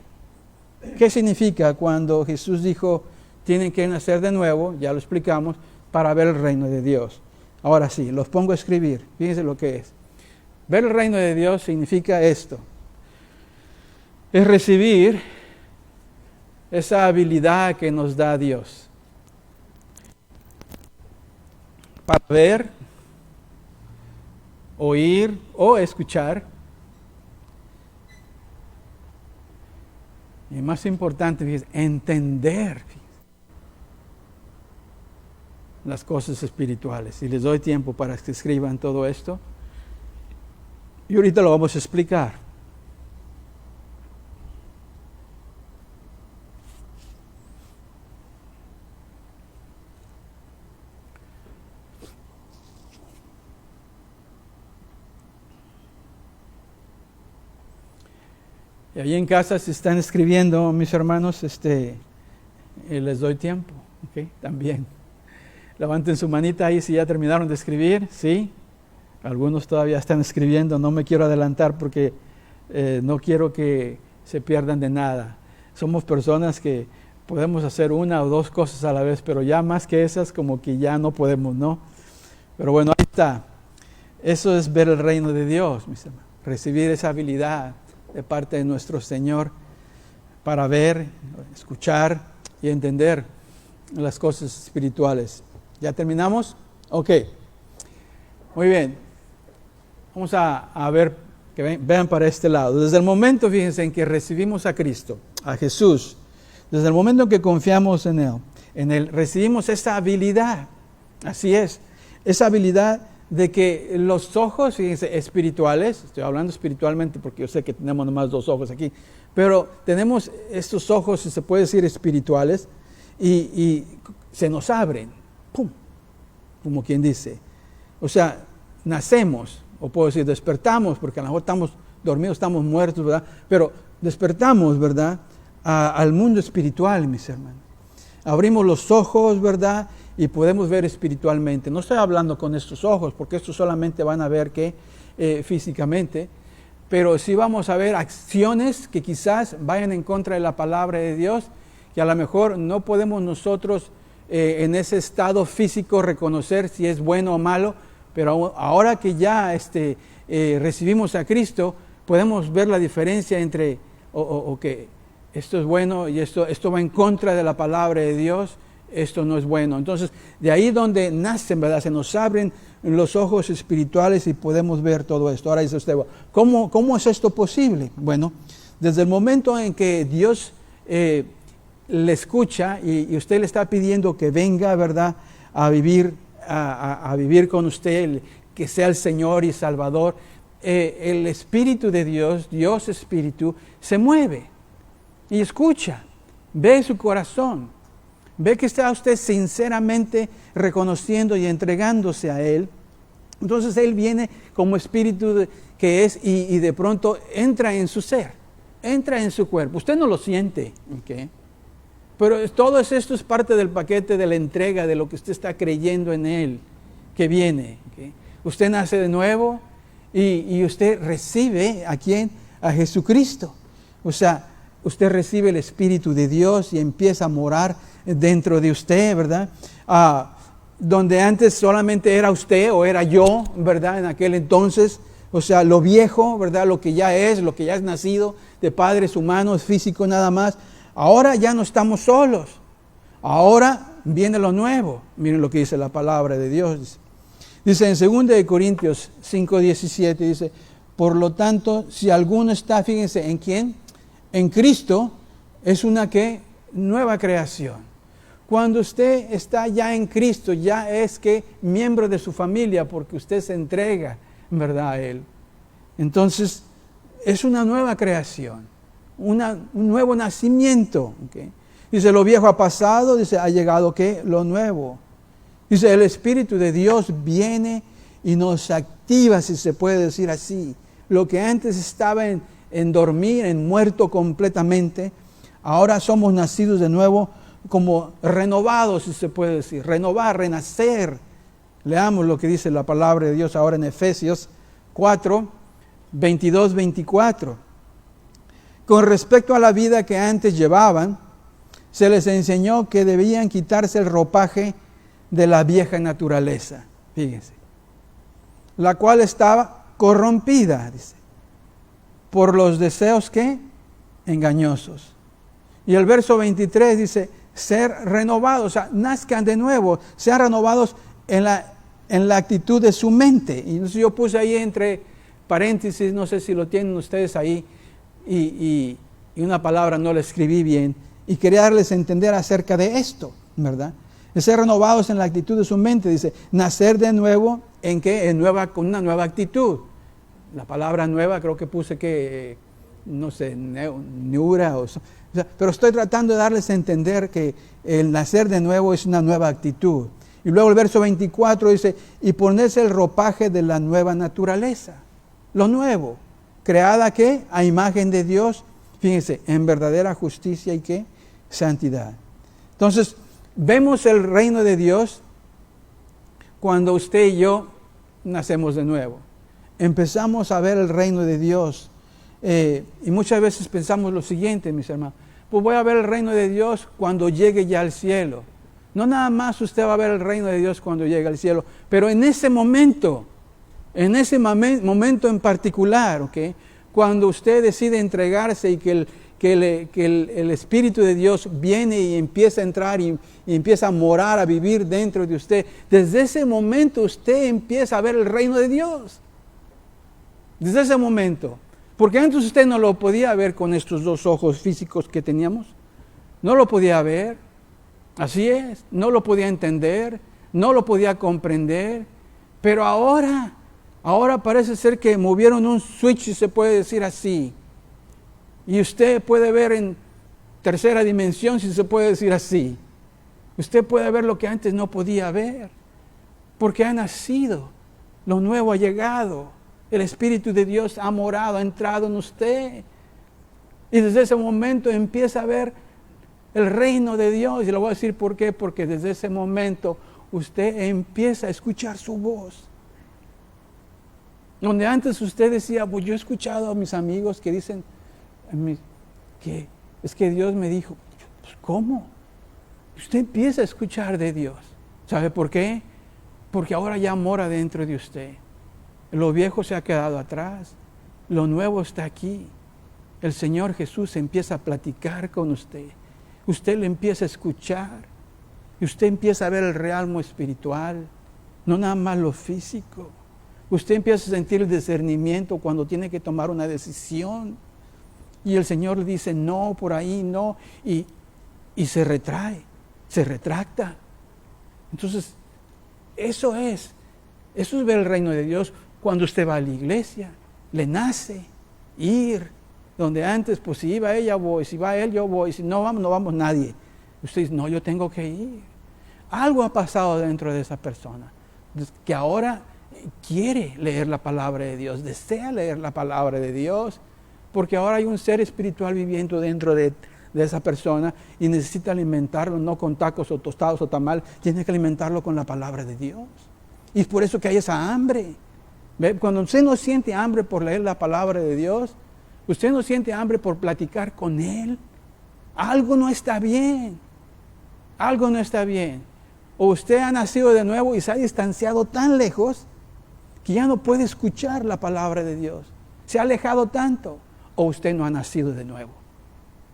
¿Qué significa cuando Jesús dijo, tienen que nacer de nuevo, ya lo explicamos, para ver el reino de Dios? Ahora sí, los pongo a escribir, fíjense lo que es. Ver el reino de Dios significa esto. Es recibir esa habilidad que nos da Dios. Para ver, oír o escuchar. Y más importante, es entender las cosas espirituales. Y les doy tiempo para que escriban todo esto. Y ahorita lo vamos a explicar. Y ahí en casa, si están escribiendo, mis hermanos, les doy tiempo, ¿okay? También. Levanten su manita ahí si ya terminaron de escribir, ¿sí? Algunos todavía están escribiendo, no me quiero adelantar porque no quiero que se pierdan de nada. Somos personas que podemos hacer una o dos cosas a la vez, pero ya más que esas como que ya no podemos, ¿no? Pero bueno, ahí está. Eso es ver el reino de Dios, mis hermanos. Recibir esa habilidad de parte de nuestro Señor para ver, escuchar y entender las cosas espirituales. ¿Ya terminamos? Ok. Muy bien. Vamos a ver, que vean para este lado. Desde el momento, fíjense, en que recibimos a Cristo, a Jesús, desde el momento en que confiamos en Él, recibimos esa habilidad. Así es, esa habilidad de que los ojos, fíjense, espirituales, estoy hablando espiritualmente porque yo sé que tenemos nomás 2 ojos aquí, pero tenemos estos ojos, si se puede decir, espirituales, y se nos abren, ¡pum!, como quien dice. O sea, nacemos, o puedo decir despertamos, porque a lo mejor estamos dormidos, estamos muertos, ¿verdad? Pero despertamos, ¿verdad?, al mundo espiritual, mis hermanos. Abrimos los ojos, ¿verdad?, y podemos ver espiritualmente. No estoy hablando con estos ojos, porque estos solamente van a ver que físicamente, pero sí vamos a ver acciones que quizás vayan en contra de la palabra de Dios, que a lo mejor no podemos nosotros en ese estado físico reconocer si es bueno o malo, pero ahora que ya recibimos a Cristo, podemos ver la diferencia entre que esto es bueno y esto va en contra de la palabra de Dios, esto no es bueno. Entonces, de ahí donde nacen, ¿verdad?, se nos abren los ojos espirituales y podemos ver todo esto. Ahora dice usted, ¿cómo es esto posible? Bueno, desde el momento en que Dios le escucha y usted le está pidiendo que venga, ¿verdad?, a vivir con usted, que sea el Señor y Salvador, el Espíritu de Dios, Dios Espíritu, se mueve y escucha, ve su corazón, ve que está usted sinceramente reconociendo y entregándose a Él. Entonces Él viene como Espíritu que es y de pronto entra en su ser, entra en su cuerpo. Usted no lo siente, ¿okay?, pero todo esto es parte del paquete de la entrega, de lo que usted está creyendo en Él, que viene. ¿Okay? Usted nace de nuevo y usted recibe ¿a quién? A Jesucristo. O sea, usted recibe el Espíritu de Dios y empieza a morar dentro de usted, ¿verdad? Donde antes solamente era usted o era yo, ¿verdad? En aquel entonces, o sea, lo viejo, ¿verdad? Lo que ya es nacido de padres humanos, físico nada más. Ahora ya no estamos solos. Ahora viene lo nuevo. Miren lo que dice la palabra de Dios. Dice en 2 Corintios 5:17, dice, por lo tanto, si alguno está, fíjense, ¿en quién? En Cristo, es una ¿qué? Nueva creación. Cuando usted está ya en Cristo, ya es que miembro de su familia, porque usted se entrega, ¿verdad?, a Él. Entonces, es una nueva creación. Un nuevo nacimiento. ¿Okay? Dice, lo viejo ha pasado, dice, ha llegado ¿qué? Lo nuevo. Dice, el Espíritu de Dios viene y nos activa, si se puede decir así. Lo que antes estaba en dormir, en muerto completamente, ahora somos nacidos de nuevo como renovados, si se puede decir. Renovar, renacer. Leamos lo que dice la palabra de Dios ahora en Efesios 4, 22, 24. Con respecto a la vida que antes llevaban, se les enseñó que debían quitarse el ropaje de la vieja naturaleza, fíjense, la cual estaba corrompida, dice, por los deseos ¿qué? Engañosos. Y el verso 23 dice, ser renovados, o sea, nazcan de nuevo, sean renovados en la actitud de su mente. Y yo puse ahí entre paréntesis, no sé si lo tienen ustedes ahí, y una palabra no la escribí bien, y quería darles a entender acerca de esto, ¿verdad? De ser renovados en la actitud de su mente, dice, nacer de nuevo, ¿en qué? Con una nueva actitud. La palabra nueva creo que puse que, no sé, neura, pero estoy tratando de darles a entender que el nacer de nuevo es una nueva actitud. Y luego el verso 24 dice, y ponerse el ropaje de la nueva naturaleza, lo nuevo. Creada ¿qué? A imagen de Dios, fíjense, en verdadera justicia y ¿qué? Santidad. Entonces, vemos el reino de Dios cuando usted y yo nacemos de nuevo. Empezamos a ver el reino de Dios Y muchas veces pensamos lo siguiente, mis hermanos, pues voy a ver el reino de Dios cuando llegue ya al cielo. No nada más usted va a ver el reino de Dios cuando llegue al cielo, pero en ese momento en particular, ¿okay? Cuando usted decide entregarse y que el Espíritu de Dios viene y empieza a entrar y empieza a morar, a vivir dentro de usted, desde ese momento usted empieza a ver el reino de Dios. Desde ese momento. Porque antes usted no lo podía ver con estos dos ojos físicos que teníamos. No lo podía ver. Así es. No lo podía entender. No lo podía comprender. Pero ahora parece ser que movieron un switch, si se puede decir así. Y usted puede ver en tercera dimensión, si se puede decir así. Usted puede ver lo que antes no podía ver. Porque ha nacido. Lo nuevo ha llegado. El Espíritu de Dios ha morado, ha entrado en usted. Y desde ese momento empieza a ver el reino de Dios. Y le voy a decir por qué. Porque desde ese momento usted empieza a escuchar su voz. Donde antes usted decía, pues yo he escuchado a mis amigos que dicen que es que Dios me dijo. Pues ¿cómo? Usted empieza a escuchar de Dios. ¿Sabe por qué? Porque ahora ya mora dentro de usted. Lo viejo se ha quedado atrás. Lo nuevo está aquí. El Señor Jesús empieza a platicar con usted. Usted le empieza a escuchar. Y usted empieza a ver el realmo espiritual. No nada más lo físico. Usted empieza a sentir el discernimiento cuando tiene que tomar una decisión. Y el Señor le dice, no, por ahí no. Y se retrae, se retracta. Entonces, eso es ver el reino de Dios. Cuando usted va a la iglesia, le nace ir. Donde antes, pues si iba ella, voy. Si va él, yo voy. Si no vamos nadie. Usted dice, no, yo tengo que ir. Algo ha pasado dentro de esa persona. Que ahora quiere leer la palabra de Dios. Desea leer la palabra de Dios. Porque ahora hay un ser espiritual viviendo dentro de esa persona. Y necesita alimentarlo, no con tacos o tostados o tamal. Tiene que alimentarlo con la palabra de Dios. Y es por eso que hay esa hambre. Cuando usted no siente hambre por leer la palabra de Dios, usted no siente hambre por platicar con Él, algo no está bien. Algo no está bien. O usted ha nacido de nuevo y se ha distanciado tan lejos que ya no puede escuchar la palabra de Dios. Se ha alejado tanto. O usted no ha nacido de nuevo,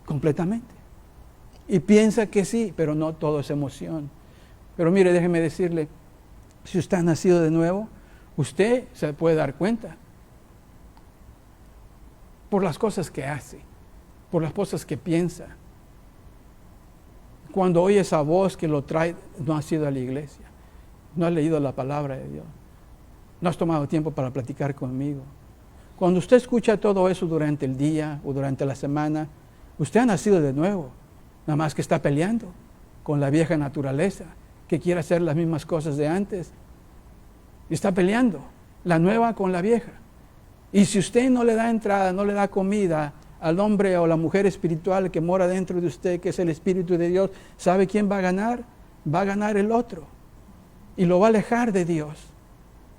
completamente. Y piensa que sí, pero no todo es emoción. Pero mire, déjeme decirle, si usted ha nacido de nuevo, usted se puede dar cuenta por las cosas que hace, por las cosas que piensa. Cuando oye esa voz que lo trae, no has ido a la iglesia, no has leído la palabra de Dios, no has tomado tiempo para platicar conmigo. Cuando usted escucha todo eso durante el día o durante la semana, usted ha nacido de nuevo, nada más que está peleando con la vieja naturaleza, que quiere hacer las mismas cosas de antes. Está peleando la nueva con la vieja. Y si usted no le da entrada, no le da comida al hombre o la mujer espiritual que mora dentro de usted, que es el Espíritu de Dios, ¿sabe quién va a ganar? Va a ganar el otro. Y lo va a alejar de Dios.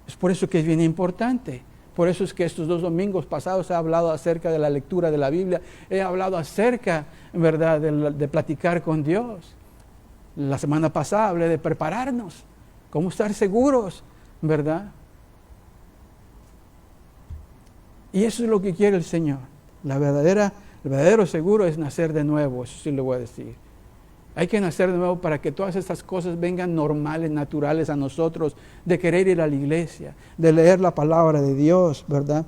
Es por eso que es bien importante. Por eso es que estos 2 domingos pasados he hablado acerca de la lectura de la Biblia. He hablado acerca, ¿verdad?, de platicar con Dios. La semana pasada hablé de prepararnos. Cómo estar seguros, ¿verdad? Y eso es lo que quiere el Señor. El verdadero seguro es nacer de nuevo, eso sí le voy a decir. Hay que nacer de nuevo para que todas estas cosas vengan normales, naturales a nosotros, de querer ir a la iglesia, de leer la palabra de Dios, ¿verdad?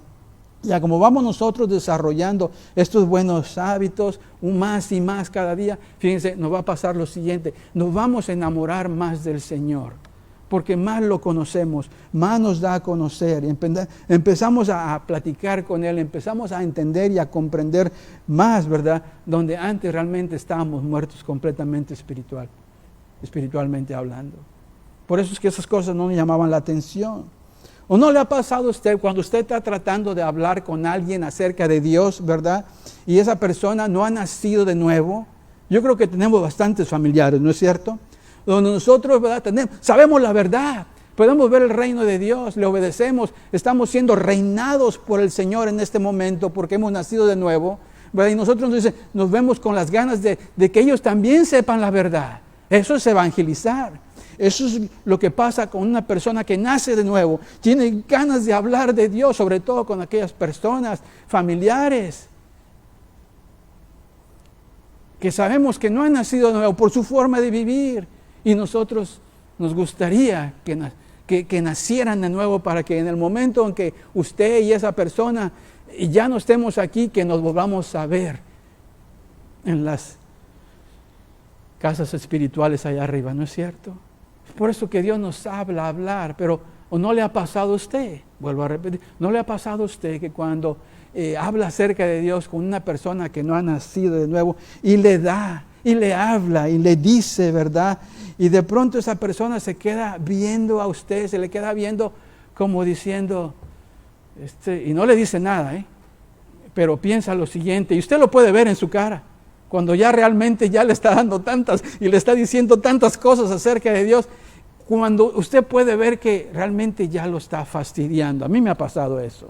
Ya como vamos nosotros desarrollando estos buenos hábitos, más y más cada día, fíjense, nos va a pasar lo siguiente, nos vamos a enamorar más del Señor. Porque más lo conocemos, más nos da a conocer. Empezamos a platicar con Él, empezamos a entender y a comprender más, ¿verdad? Donde antes realmente estábamos muertos completamente espiritualmente hablando. Por eso es que esas cosas no me llamaban la atención. ¿O no le ha pasado a usted cuando usted está tratando de hablar con alguien acerca de Dios, ¿verdad? Y esa persona no ha nacido de nuevo? Yo creo que tenemos bastantes familiares, ¿no es cierto? Donde nosotros, ¿verdad?, sabemos la verdad, podemos ver el reino de Dios, le obedecemos, estamos siendo reinados por el Señor en este momento porque hemos nacido de nuevo, ¿verdad? Y nosotros nos vemos con las ganas de que ellos también sepan la verdad. Eso es evangelizar. Eso es lo que pasa con una persona que nace de nuevo. Tiene ganas de hablar de Dios, sobre todo con aquellas personas familiares que sabemos que no han nacido de nuevo por su forma de vivir. Y nosotros nos gustaría que nacieran de nuevo para que en el momento en que usted y esa persona ya no estemos aquí, que nos volvamos a ver en las casas espirituales allá arriba, ¿no es cierto? Es por eso que Dios nos habla a hablar, pero ¿o no le ha pasado a usted? Vuelvo a repetir, ¿no le ha pasado a usted que cuando habla acerca de Dios con una persona que no ha nacido de nuevo y le da, y le habla, y le dice, ¿verdad? Y de pronto esa persona se queda viendo a usted, se le queda viendo como diciendo, y no le dice nada, pero piensa lo siguiente, y usted lo puede ver en su cara, cuando ya realmente ya le está dando tantas, y le está diciendo tantas cosas acerca de Dios, cuando usted puede ver que realmente ya lo está fastidiando. A mí me ha pasado eso.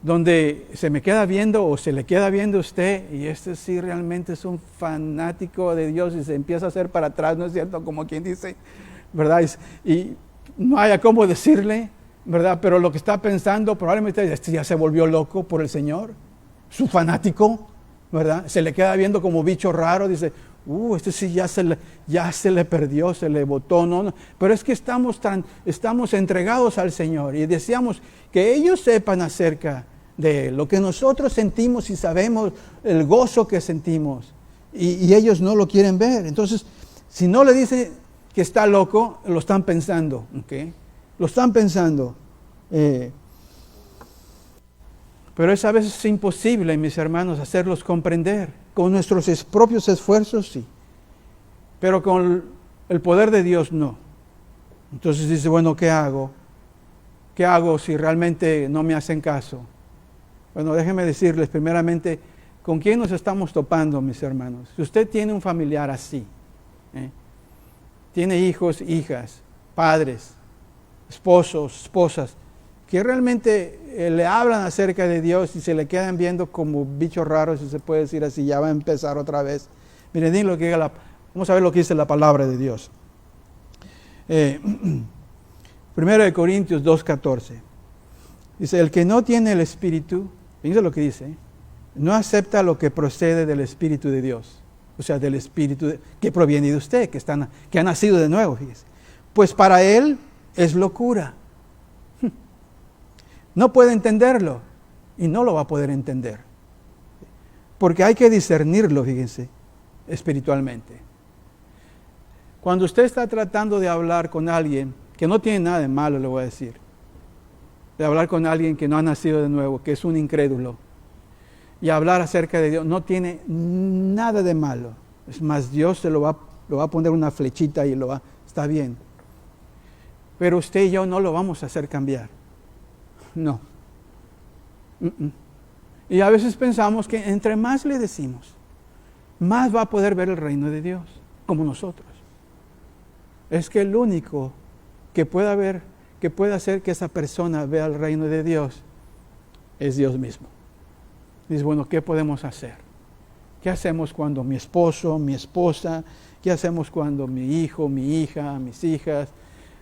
Donde se me queda viendo o se le queda viendo a usted y sí realmente es un fanático de Dios y se empieza a hacer para atrás, ¿no es cierto? Como quien dice, ¿verdad? Y no haya cómo decirle, ¿verdad? Pero lo que está pensando probablemente ya se volvió loco por el Señor, su fanático, ¿verdad? Se le queda viendo como bicho raro, dice, sí ya se le perdió, se le botó, no. Pero es que estamos entregados al Señor y deseamos que ellos sepan acerca de lo que nosotros sentimos y sabemos el gozo que sentimos y ellos no lo quieren ver. Entonces, si no le dicen que está loco, lo están pensando, ¿ok? Lo están pensando. Pero es a veces imposible, mis hermanos, hacerlos comprender. Con nuestros propios esfuerzos, sí. Pero con el poder de Dios, no. Entonces dice, bueno, ¿qué hago? ¿Qué hago si realmente no me hacen caso? Bueno, déjenme decirles primeramente, ¿con quién nos estamos topando, mis hermanos? Si usted tiene un familiar así, tiene hijos, hijas, padres, esposos, esposas, que realmente le hablan acerca de Dios y se le quedan viendo como bichos raros, si se puede decir así, ya va a empezar otra vez. Miren, vamos a ver lo que dice la palabra de Dios. 1 Corintios 2:14. Dice, el que no tiene el Espíritu, fíjense lo que dice, no acepta lo que procede del Espíritu de Dios. O sea, del Espíritu que proviene de usted, que ha nacido de nuevo, fíjese. Pues para él es locura. No puede entenderlo y no lo va a poder entender. Porque hay que discernirlo, fíjense, espiritualmente. Cuando usted está tratando de hablar con alguien, que no tiene nada de malo, le voy a decir, de hablar con alguien que no ha nacido de nuevo, que es un incrédulo, y hablar acerca de Dios, no tiene nada de malo. Es más, Dios se lo va a poner una flechita y está bien. Pero usted y yo no lo vamos a hacer cambiar. No. Y a veces pensamos que entre más le decimos, más va a poder ver el reino de Dios, como nosotros. Es que el único que puede hacer que esa persona vea el reino de Dios es Dios mismo. Dice, bueno, ¿qué podemos hacer? ¿Qué hacemos cuando mi esposo, mi esposa, qué hacemos cuando mi hijo, mi hija, mis hijas,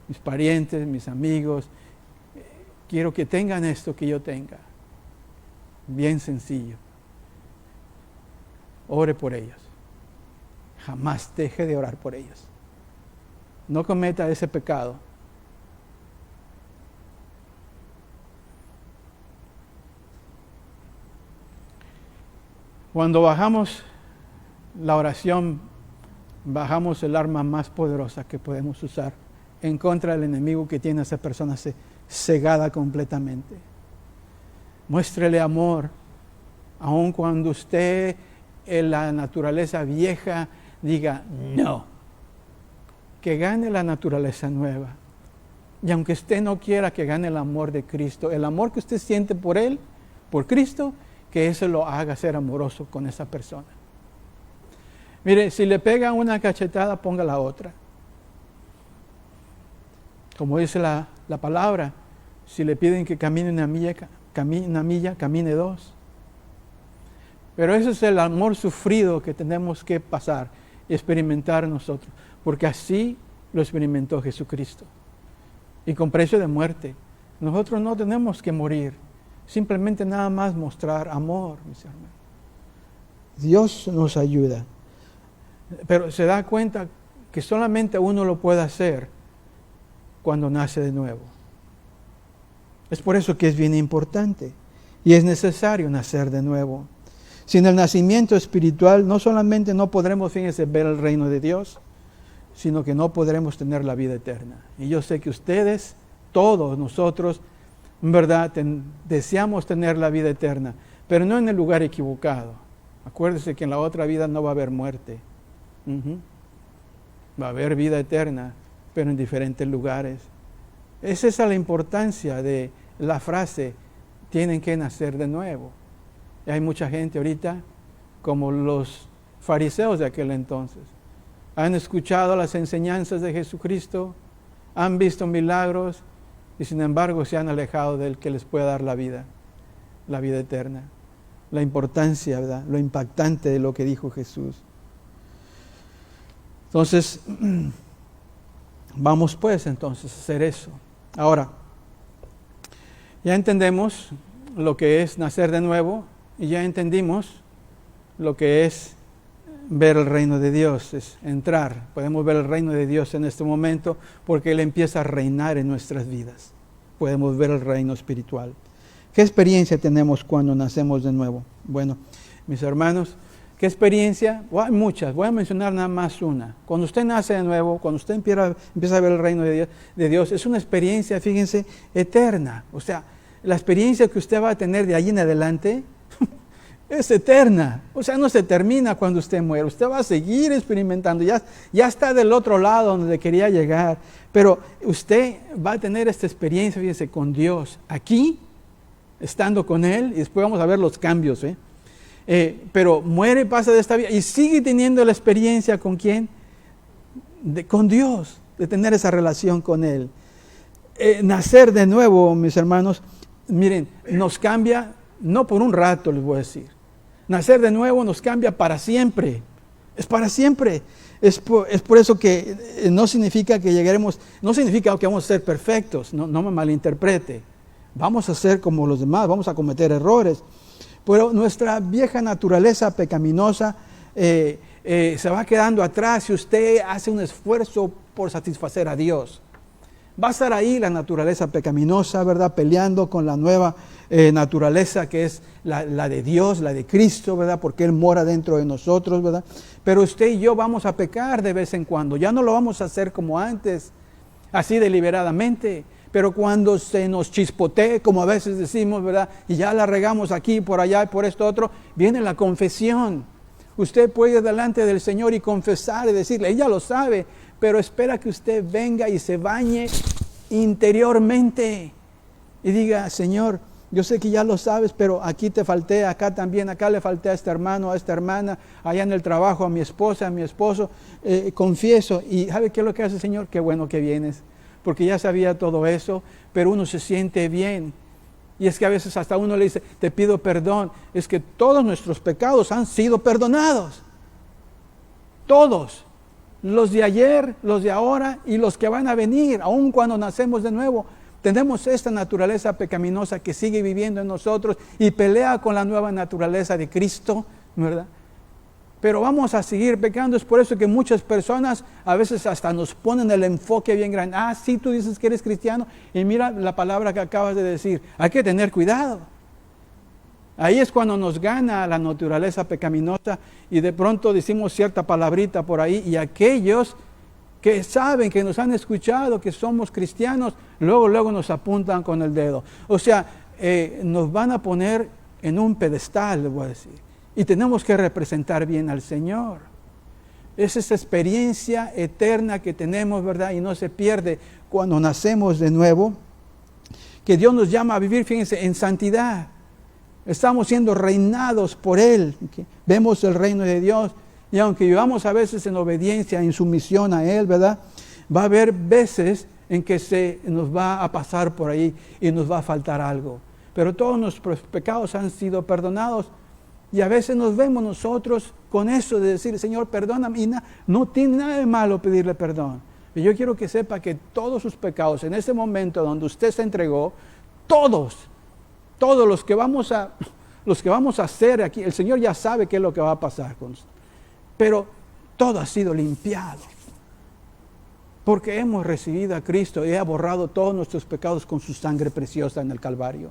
mis parientes, mis amigos, quiero que tengan esto que yo tenga? Bien sencillo. Ore por ellos. Jamás deje de orar por ellos. No cometa ese pecado. Cuando bajamos la oración, bajamos el arma más poderosa que podemos usar en contra del enemigo que tiene a esa persona cegada completamente. Muéstrele amor, aun cuando usted en la naturaleza vieja diga no. Que gane la naturaleza nueva. Y aunque usted no quiera que gane el amor de Cristo, el amor que usted siente por Él, por Cristo, que eso lo haga ser amoroso con esa persona. Mire, si le pega una cachetada, ponga la otra. Como dice la palabra, si le piden que camine una milla, camine 2. Pero ese es el amor sufrido que tenemos que pasar y experimentar nosotros, porque así lo experimentó Jesucristo. Y con precio de muerte. Nosotros no tenemos que morir, simplemente nada más mostrar amor, mis hermanos. Dios nos ayuda. Pero se da cuenta que solamente uno lo puede hacer cuando nace de nuevo. Es por eso que es bien importante y es necesario nacer de nuevo. Sin el nacimiento espiritual, no solamente no podremos, fíjense, ver el reino de Dios, sino que no podremos tener la vida eterna. Y yo sé que ustedes, todos nosotros, en verdad, deseamos tener la vida eterna, pero no en el lugar equivocado. Acuérdense que en la otra vida no va a haber muerte. Va a haber vida eterna, pero en diferentes lugares. Es esa la importancia de la frase, tienen que nacer de nuevo. Y hay mucha gente ahorita, como los fariseos de aquel entonces, han escuchado las enseñanzas de Jesucristo, han visto milagros y sin embargo se han alejado del que les puede dar la vida eterna. La importancia, ¿verdad? Lo impactante de lo que dijo Jesús. Entonces, vamos pues entonces a hacer eso. Ahora, ya entendemos lo que es nacer de nuevo y ya entendimos lo que es ver el reino de Dios, es entrar. Podemos ver el reino de Dios en este momento porque Él empieza a reinar en nuestras vidas. Podemos ver el reino espiritual. ¿Qué experiencia tenemos cuando nacemos de nuevo? Bueno, mis hermanos, ¿qué experiencia? Hay muchas, voy a mencionar nada más una. Cuando usted nace de nuevo, cuando usted empieza a ver el reino de Dios, es una experiencia, fíjense, eterna. O sea, la experiencia que usted va a tener de allí en adelante es eterna. O sea, no se termina cuando usted muere. Usted va a seguir experimentando. Ya está del otro lado donde quería llegar. Pero usted va a tener esta experiencia, fíjense, con Dios. Aquí, estando con Él, y después vamos a ver los cambios. Pero muere, pasa de esta vida y sigue teniendo la experiencia ¿con quién? Con Dios, de tener esa relación con Él. Nacer de nuevo, mis hermanos, miren, nos cambia, no por un rato les voy a decir. Nacer de nuevo nos cambia para siempre. Es para siempre. Es por eso que no significa que lleguemos, no significa que vamos a ser perfectos, no me malinterprete. Vamos a ser como los demás, vamos a cometer errores. Pero nuestra vieja naturaleza pecaminosa se va quedando atrás si usted hace un esfuerzo por satisfacer a Dios. Va a estar ahí la naturaleza pecaminosa, ¿verdad? Peleando con la nueva naturaleza que es la de Dios, la de Cristo, ¿verdad? Porque Él mora dentro de nosotros, ¿verdad? Pero usted y yo vamos a pecar de vez en cuando. Ya no lo vamos a hacer como antes, así deliberadamente. Pero cuando se nos chispotee, como a veces decimos, ¿verdad? Y ya la regamos aquí, por allá y por esto otro, viene la confesión. Usted puede ir delante del Señor y confesar y decirle, ella lo sabe, pero espera que usted venga y se bañe interiormente. Y diga, Señor, yo sé que ya lo sabes, pero aquí te falté, acá también, acá le falté a este hermano, a esta hermana, allá en el trabajo, a mi esposa, a mi esposo, confieso. Y ¿sabe qué es lo que hace el Señor? Qué bueno que vienes. Porque ya sabía todo eso, pero uno se siente bien. Y es que a veces hasta uno le dice, te pido perdón. Es que todos nuestros pecados han sido perdonados. Todos. Los de ayer, los de ahora y los que van a venir. Aun cuando nacemos de nuevo, tenemos esta naturaleza pecaminosa que sigue viviendo en nosotros y pelea con la nueva naturaleza de Cristo, ¿verdad? Pero vamos a seguir pecando. Es por eso que muchas personas a veces hasta nos ponen el enfoque bien grande. Ah, sí, tú dices que eres cristiano y mira la palabra que acabas de decir. Hay que tener cuidado. Ahí es cuando nos gana la naturaleza pecaminosa y de pronto decimos cierta palabrita por ahí y aquellos que saben, que nos han escuchado, que somos cristianos, luego nos apuntan con el dedo. O sea, nos van a poner en un pedestal, les voy a decir. Y tenemos que representar bien al Señor. Es esa experiencia eterna que tenemos, ¿verdad? Y no se pierde cuando nacemos de nuevo. Que Dios nos llama a vivir, fíjense, en santidad. Estamos siendo reinados por Él. Vemos el reino de Dios. Y aunque vivamos a veces en obediencia, en sumisión a Él, ¿verdad? Va a haber veces en que se nos va a pasar por ahí y nos va a faltar algo. Pero todos nuestros pecados han sido perdonados. Y a veces nos vemos nosotros con eso de decir, Señor, perdóname. Y no tiene nada de malo pedirle perdón. Y yo quiero que sepa que todos sus pecados, en ese momento donde usted se entregó, todos los que vamos a hacer aquí, el Señor ya sabe qué es lo que va a pasar con usted. Pero todo ha sido limpiado. Porque hemos recibido a Cristo y ha borrado todos nuestros pecados con su sangre preciosa en el Calvario.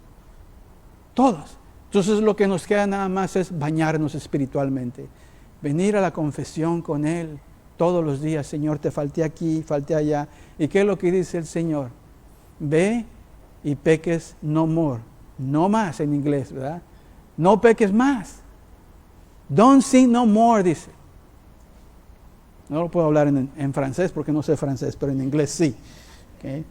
Todos. Entonces lo que nos queda nada más es bañarnos espiritualmente. Venir a la confesión con Él todos los días. Señor, te falté aquí, falté allá. ¿Y qué es lo que dice el Señor? Ve y peques no more. No más en inglés, ¿verdad? No peques más. Don't sin no more, dice. No lo puedo hablar en francés porque no sé francés, pero en inglés sí. ¿Okay?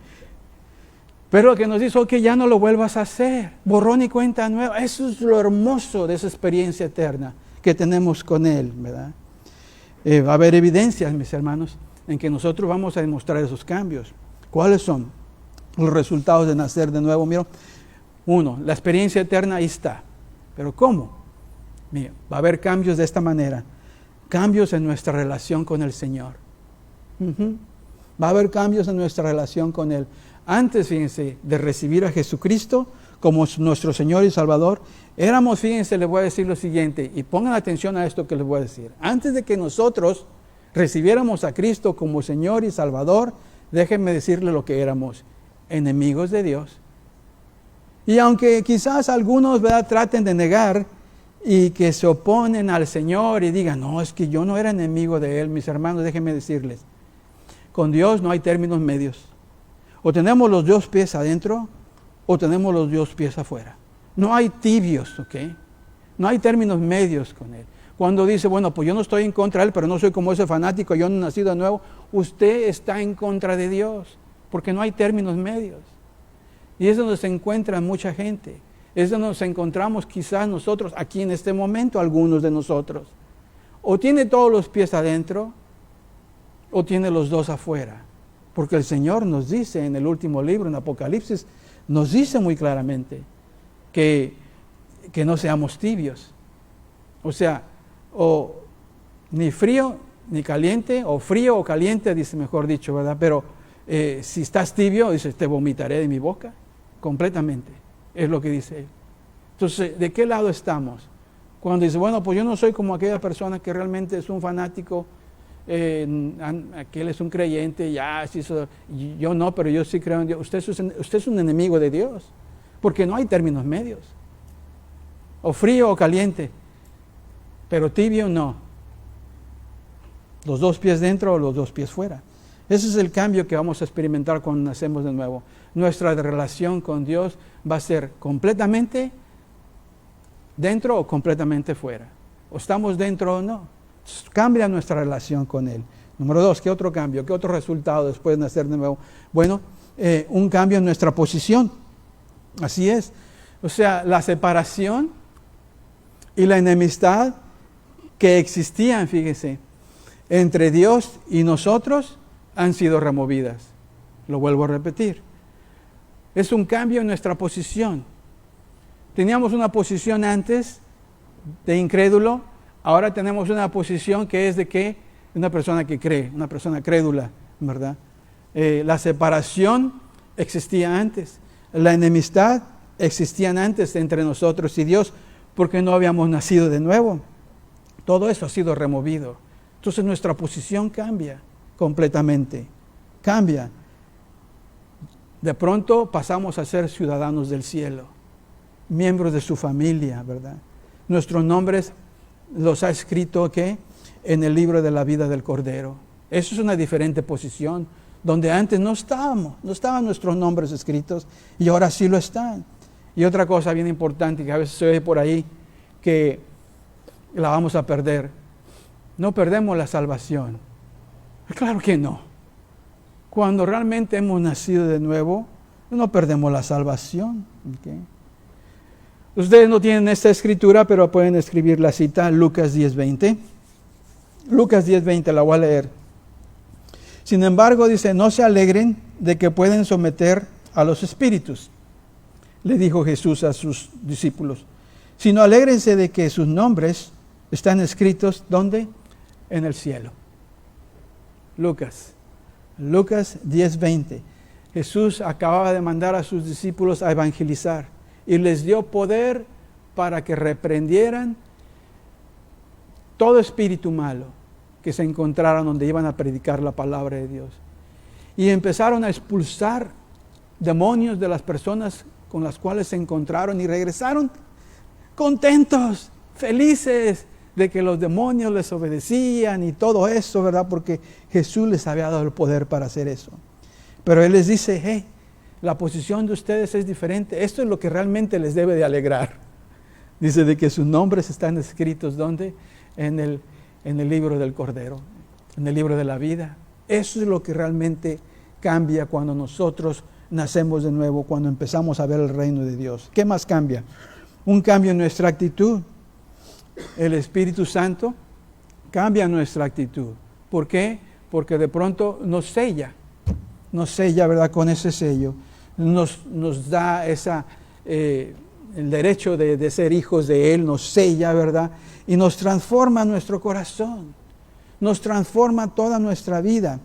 Pero lo que nos dice, que ya no lo vuelvas a hacer. Borrón y cuenta nueva. Eso es lo hermoso de esa experiencia eterna que tenemos con Él, ¿verdad? Va a haber evidencias, mis hermanos, en que nosotros vamos a demostrar esos cambios. ¿Cuáles son los resultados de nacer de nuevo? Mira, uno, la experiencia eterna ahí está. ¿Pero cómo? Mira, va a haber cambios de esta manera. Cambios en nuestra relación con el Señor. Va a haber cambios en nuestra relación con Él. Antes, fíjense, de recibir a Jesucristo como nuestro Señor y Salvador, éramos, fíjense, les voy a decir lo siguiente, y pongan atención a esto que les voy a decir. Antes de que nosotros recibiéramos a Cristo como Señor y Salvador, déjenme decirles lo que éramos, enemigos de Dios. Y aunque quizás algunos, ¿verdad?, traten de negar y que se oponen al Señor y digan, no, es que yo no era enemigo de Él, mis hermanos, déjenme decirles, con Dios no hay términos medios. O tenemos los dos pies adentro o tenemos los dos pies afuera. No hay tibios, ¿ok? No hay términos medios con Él. Cuando dice, bueno, pues yo no estoy en contra de Él, pero no soy como ese fanático, yo no he nacido de nuevo, usted está en contra de Dios, porque no hay términos medios. Y es donde se encuentra mucha gente. Es donde nos encontramos quizás nosotros, aquí en este momento, algunos de nosotros. O tiene todos los pies adentro, o tiene los dos afuera. Porque el Señor nos dice en el último libro, en Apocalipsis, nos dice muy claramente que no seamos tibios. O sea, o ni frío ni caliente, o frío o caliente, dice mejor dicho, ¿verdad? Pero si estás tibio, dice, te vomitaré de mi boca, completamente. Es lo que dice Él. Entonces, ¿de qué lado estamos? Cuando dice, bueno, pues yo no soy como aquella persona que realmente es un fanático, aquel es un creyente, ya, yo no, pero yo sí creo en Dios. Usted es un enemigo de Dios, porque no hay términos medios. O frío o caliente, pero tibio no. Los dos pies dentro o los dos pies fuera. Ese es el cambio que vamos a experimentar cuando nacemos de nuevo. Nuestra relación con Dios va a ser completamente dentro o completamente fuera. O estamos dentro o no. Cambia nuestra relación con Él. Número 2, ¿qué otro cambio? ¿Qué otro resultado después de nacer de nuevo? Bueno, un cambio en nuestra posición. Así es. O sea, la separación y la enemistad que existían, fíjese, entre Dios y nosotros han sido removidas. Lo vuelvo a repetir. Es un cambio en nuestra posición. Teníamos una posición antes de incrédulo, ahora tenemos una posición que es de qué? Una persona que cree, una persona crédula, ¿verdad? La separación existía antes, la enemistad existía antes entre nosotros y Dios, porque no habíamos nacido de nuevo. Todo eso ha sido removido. Entonces nuestra posición cambia completamente, cambia. De pronto pasamos a ser ciudadanos del cielo, miembros de su familia, ¿verdad? Nuestros nombres los ha escrito, ¿qué? En el libro de la vida del Cordero. Eso es una diferente posición, donde antes no estaban nuestros nombres escritos y ahora sí lo están. Y otra cosa bien importante que a veces se oye por ahí, que la vamos a perder. No perdemos la salvación. Claro que no. Cuando realmente hemos nacido de nuevo, no perdemos la salvación. ¿Okay? Ustedes no tienen esta escritura, pero pueden escribir la cita, Lucas 10:20. Lucas 10:20, la voy a leer. Sin embargo, dice, no se alegren de que pueden someter a los espíritus, le dijo Jesús a sus discípulos, sino alégrense de que sus nombres están escritos, ¿dónde? En el cielo. Lucas 10:20. Jesús acababa de mandar a sus discípulos a evangelizar y les dio poder para que reprendieran todo espíritu malo que se encontraran donde iban a predicar la palabra de Dios. Y empezaron a expulsar demonios de las personas con las cuales se encontraron y regresaron contentos, felices de que los demonios les obedecían y todo eso, ¿verdad? Porque Jesús les había dado el poder para hacer eso. Pero Él les dice, hey, la posición de ustedes es diferente. Esto es lo que realmente les debe de alegrar. Dice de que sus nombres están escritos, ¿dónde? En el libro del Cordero, en el libro de la vida. Eso es lo que realmente cambia cuando nosotros nacemos de nuevo, cuando empezamos a ver el reino de Dios. ¿Qué más cambia? Un cambio en nuestra actitud. El Espíritu Santo cambia nuestra actitud. ¿Por qué? Porque de pronto nos sella, ¿verdad? Con ese sello. Nos da el derecho de ser hijos de Él, nos sella, ¿verdad? Y nos transforma nuestro corazón, nos transforma toda nuestra vida.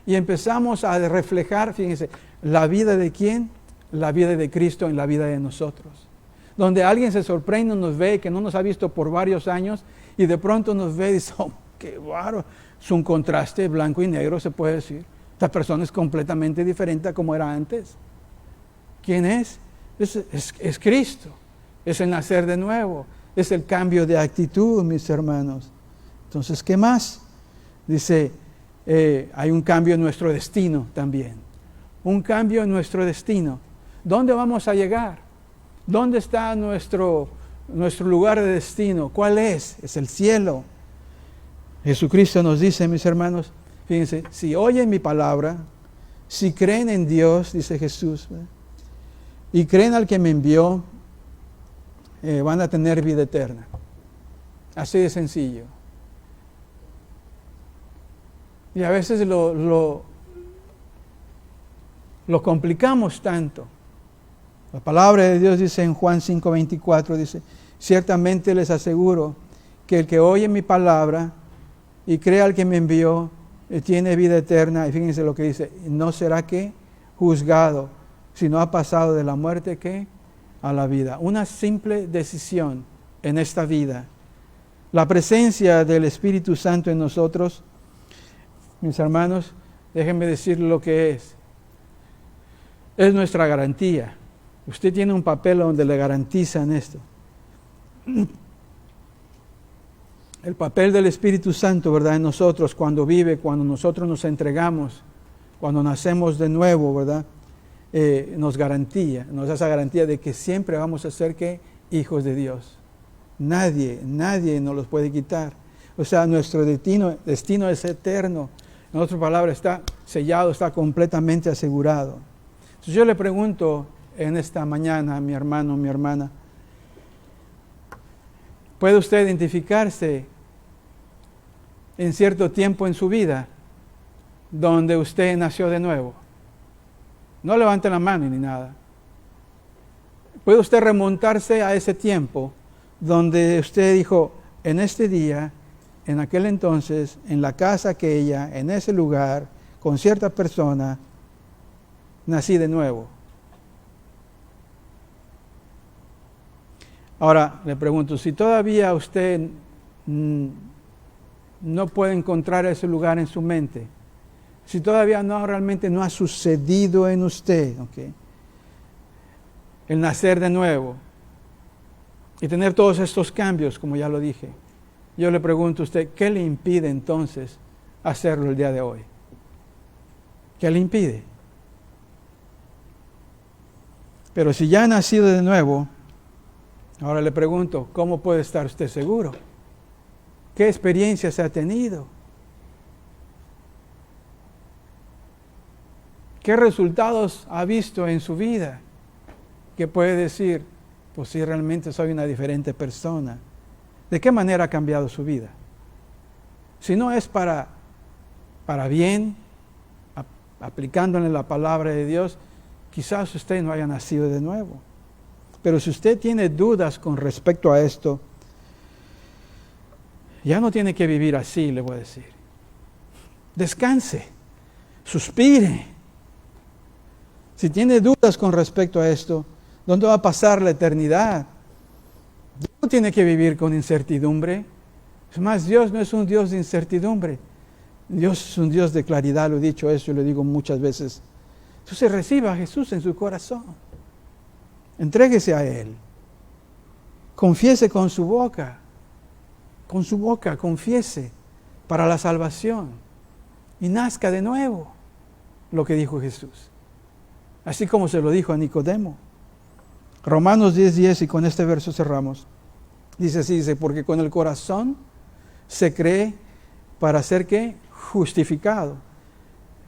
Y empezamos a reflejar, fíjense, la vida de ¿quién? La vida de Cristo en la vida de nosotros. Donde alguien se sorprende, nos ve, que no nos ha visto por varios años, y de pronto nos ve y dice, oh, qué bárbaro. Es un contraste blanco y negro, se puede decir. Esta persona es completamente diferente a como era antes. ¿Quién es? Es Cristo. Es el nacer de nuevo. Es el cambio de actitud, mis hermanos. Entonces, ¿qué más? Dice, hay un cambio en nuestro destino también. Un cambio en nuestro destino. ¿Dónde vamos a llegar? ¿Dónde está nuestro lugar de destino? ¿Cuál es? Es el cielo. Jesucristo nos dice, mis hermanos, fíjense, si oyen mi palabra, si creen en Dios, dice Jesús, ¿verdad? Y creen al que me envió, van a tener vida eterna. Así de sencillo. Y a veces lo complicamos tanto. La palabra de Dios dice en Juan 5:24, dice, ciertamente les aseguro que el que oye mi palabra y cree al que me envió, tiene vida eterna. Y fíjense lo que dice, no será que juzgado, sino ha pasado de la muerte que a la vida. Una simple decisión en esta vida. La presencia del Espíritu Santo en nosotros, mis hermanos, déjenme decir lo que es. Es nuestra garantía. Usted tiene un papel donde le garantizan esto. El papel del Espíritu Santo, ¿verdad? En nosotros, cuando vive, cuando nosotros nos entregamos, cuando nacemos de nuevo, ¿verdad? Nos da esa garantía de que siempre vamos a ser ¿qué? Hijos de Dios. Nadie nos los puede quitar. O sea, nuestro destino es eterno. En otras palabras, está sellado, está completamente asegurado. Entonces yo le pregunto en esta mañana, mi hermano, mi hermana, ¿puede usted identificarse en cierto tiempo en su vida donde usted nació de nuevo? No levante la mano ni nada. ¿Puede usted remontarse a ese tiempo donde usted dijo, en este día, en aquel entonces, en la casa aquella, en ese lugar, con cierta persona, nací de nuevo? Ahora le pregunto, si todavía usted no puede encontrar ese lugar en su mente, si todavía realmente no ha sucedido en usted, ¿okay? El nacer de nuevo y tener todos estos cambios, como ya lo dije, yo le pregunto a usted, ¿qué le impide entonces hacerlo el día de hoy? ¿Qué le impide? Pero si ya ha nacido de nuevo, ahora le pregunto, ¿cómo puede estar usted seguro? ¿Qué experiencias ha tenido? ¿Qué resultados ha visto en su vida que puede decir, pues sí, realmente soy una diferente persona? ¿De qué manera ha cambiado su vida? Si no es para bien, aplicándole la palabra de Dios, quizás usted no haya nacido de nuevo. Pero si usted tiene dudas con respecto a esto, ya no tiene que vivir así, le voy a decir. Descanse, suspire. Si tiene dudas con respecto a esto, ¿dónde va a pasar la eternidad? Dios no tiene que vivir con incertidumbre. Es más, Dios no es un Dios de incertidumbre. Dios es un Dios de claridad, lo he dicho eso y lo digo muchas veces. Entonces reciba a Jesús en su corazón. Entréguese a Él. Confiese con su boca. Con su boca, confiese para la salvación. Y nazca de nuevo, lo que dijo Jesús. Así como se lo dijo a Nicodemo. Romanos 10:10, y con este verso cerramos. Dice así, dice, porque con el corazón se cree para ser, ¿qué? Justificado.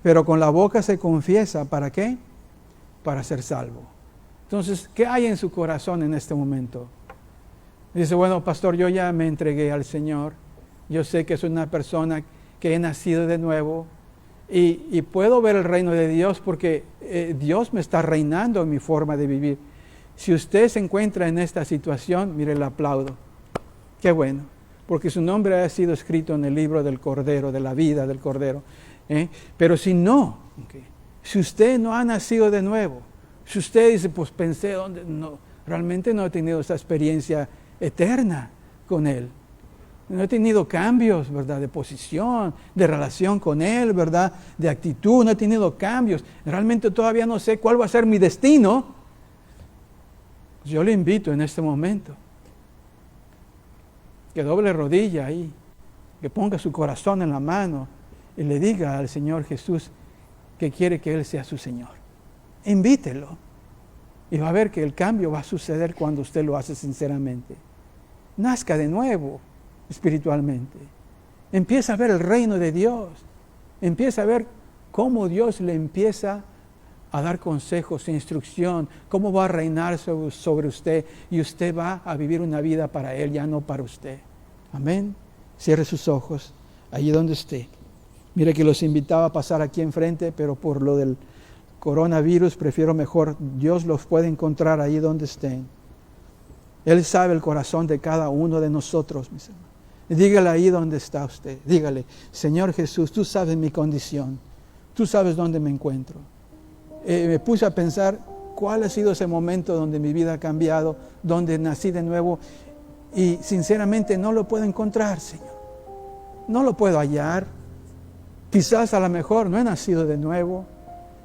Pero con la boca se confiesa, ¿para qué? Para ser salvo. Entonces, ¿qué hay en su corazón en este momento? Dice, bueno, pastor, yo ya me entregué al Señor. Yo sé que soy una persona que he nacido de nuevo y puedo ver el reino de Dios porque Dios me está reinando en mi forma de vivir. Si usted se encuentra en esta situación, mire, le aplaudo. Qué bueno, porque su nombre ha sido escrito en el libro del Cordero, de la vida del Cordero. Pero si no, si usted no ha nacido de nuevo, si usted dice, pues pensé, no, realmente no he tenido esa experiencia eterna con Él. No he tenido cambios, ¿verdad? De posición, de relación con Él, ¿verdad? De actitud, no he tenido cambios. Realmente todavía no sé cuál va a ser mi destino. Yo le invito en este momento que doble rodilla ahí, que ponga su corazón en la mano y le diga al Señor Jesús que quiere que Él sea su Señor. Invítelo y va a ver que el cambio va a suceder cuando usted lo hace sinceramente. Nazca de nuevo espiritualmente. Empieza a ver el reino de Dios. Empieza a ver cómo Dios le empieza a dar consejos, instrucción, cómo va a reinar sobre usted y usted va a vivir una vida para Él, ya no para usted. Amén. Cierre sus ojos allí donde esté. Mire que los invitaba a pasar aquí enfrente, pero por lo del coronavirus prefiero mejor, Dios los puede encontrar allí donde estén. Él sabe el corazón de cada uno de nosotros, mis hermanos. Dígale ahí donde está usted. Dígale, Señor Jesús, tú sabes mi condición. Tú sabes dónde me encuentro. Me puse a pensar cuál ha sido ese momento donde mi vida ha cambiado, donde nací de nuevo y sinceramente no lo puedo encontrar, Señor. No lo puedo hallar. Quizás a lo mejor no he nacido de nuevo.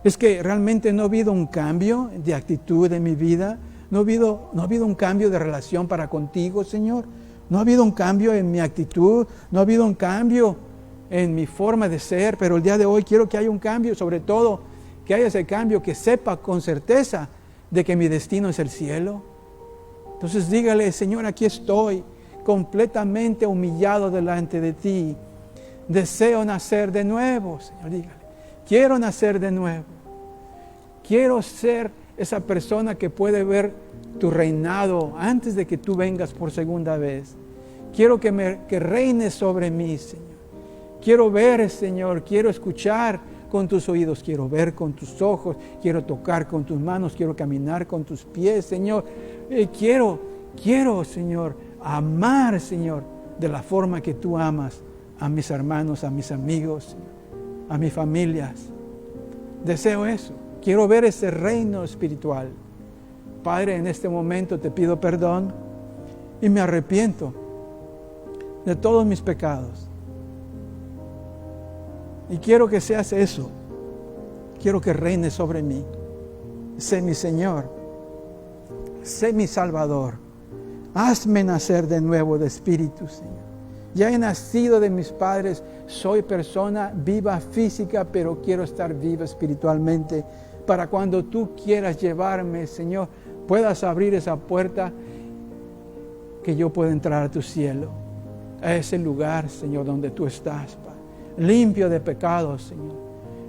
Es que realmente no ha habido un cambio de actitud en mi vida. No ha habido un cambio de relación para contigo, Señor. No ha habido un cambio en mi actitud. No ha habido un cambio en mi forma de ser. Pero el día de hoy quiero que haya un cambio, sobre todo que haya ese cambio, que sepa con certeza de que mi destino es el cielo. Entonces dígale, Señor, aquí estoy, completamente humillado delante de ti. Deseo nacer de nuevo, Señor, dígale. Quiero nacer de nuevo. Quiero ser esa persona que puede ver tu reinado antes de que tú vengas por segunda vez. Quiero que reines sobre mí, Señor. Quiero ver, Señor, quiero escuchar con tus oídos, quiero ver con tus ojos, quiero tocar con tus manos, quiero caminar con tus pies, Señor. Quiero, Señor, amar, Señor, de la forma que tú amas a mis hermanos, a mis amigos, a mis familias. Deseo eso. Quiero ver ese reino espiritual. Padre, en este momento te pido perdón y me arrepiento de todos mis pecados. Y quiero que seas eso. Quiero que reines sobre mí. Sé mi Señor. Sé mi Salvador. Hazme nacer de nuevo de espíritu, Señor. Ya he nacido de mis padres. Soy persona viva física, pero quiero estar viva espiritualmente. Para cuando tú quieras llevarme, Señor, puedas abrir esa puerta que yo pueda entrar a tu cielo. A ese lugar, Señor, donde tú estás, Padre. Limpio de pecados, Señor.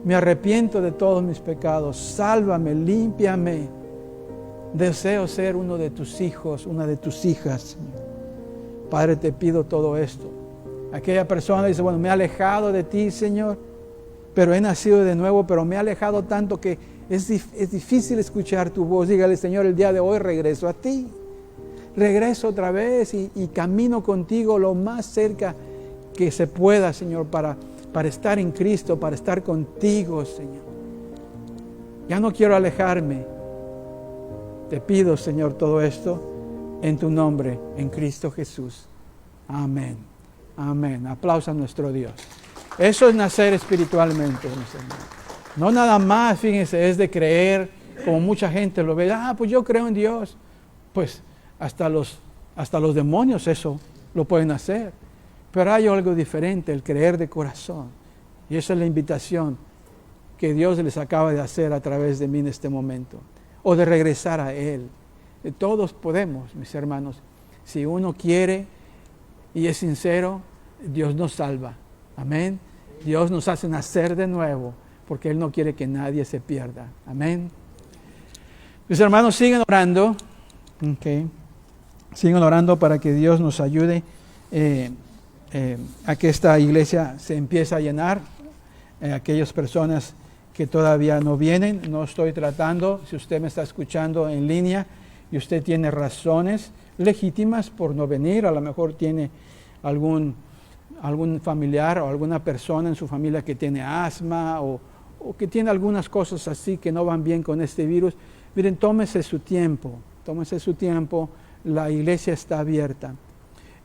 Me arrepiento de todos mis pecados. Sálvame, límpiame. Deseo ser uno de tus hijos, una de tus hijas, Señor. Padre, te pido todo esto. Aquella persona dice, bueno, me he alejado de ti, Señor. pero he nacido de nuevo, pero me he alejado tanto que es difícil escuchar tu voz. Dígale, Señor, el día de hoy regreso a ti. Regreso otra vez y camino contigo lo más cerca que se pueda, Señor, para estar en Cristo, para estar contigo, Señor. Ya no quiero alejarme. Te pido, Señor, todo esto en tu nombre, en Cristo Jesús. Amén. Amén. Aplauso a nuestro Dios. Eso es nacer espiritualmente, mis hermanos. No nada más, fíjense, es de creer, como mucha gente lo ve. Pues yo creo en Dios. Pues hasta los demonios eso lo pueden hacer. Pero hay algo diferente, el creer de corazón. Y esa es la invitación que Dios les acaba de hacer a través de mí en este momento. O de regresar a Él. Todos podemos, mis hermanos. Si uno quiere y es sincero, Dios nos salva. Amén. Dios nos hace nacer de nuevo, porque Él no quiere que nadie se pierda. Amén. Mis hermanos, siguen orando. Okay. Siguen orando para que Dios nos ayude a que esta iglesia se empiece a llenar. Aquellas personas que todavía no vienen, no estoy tratando, si usted me está escuchando en línea y usted tiene razones legítimas por no venir, a lo mejor tiene algún familiar o alguna persona en su familia que tiene asma o que tiene algunas cosas así que no van bien con este virus. Miren, tómese su tiempo, la iglesia está abierta.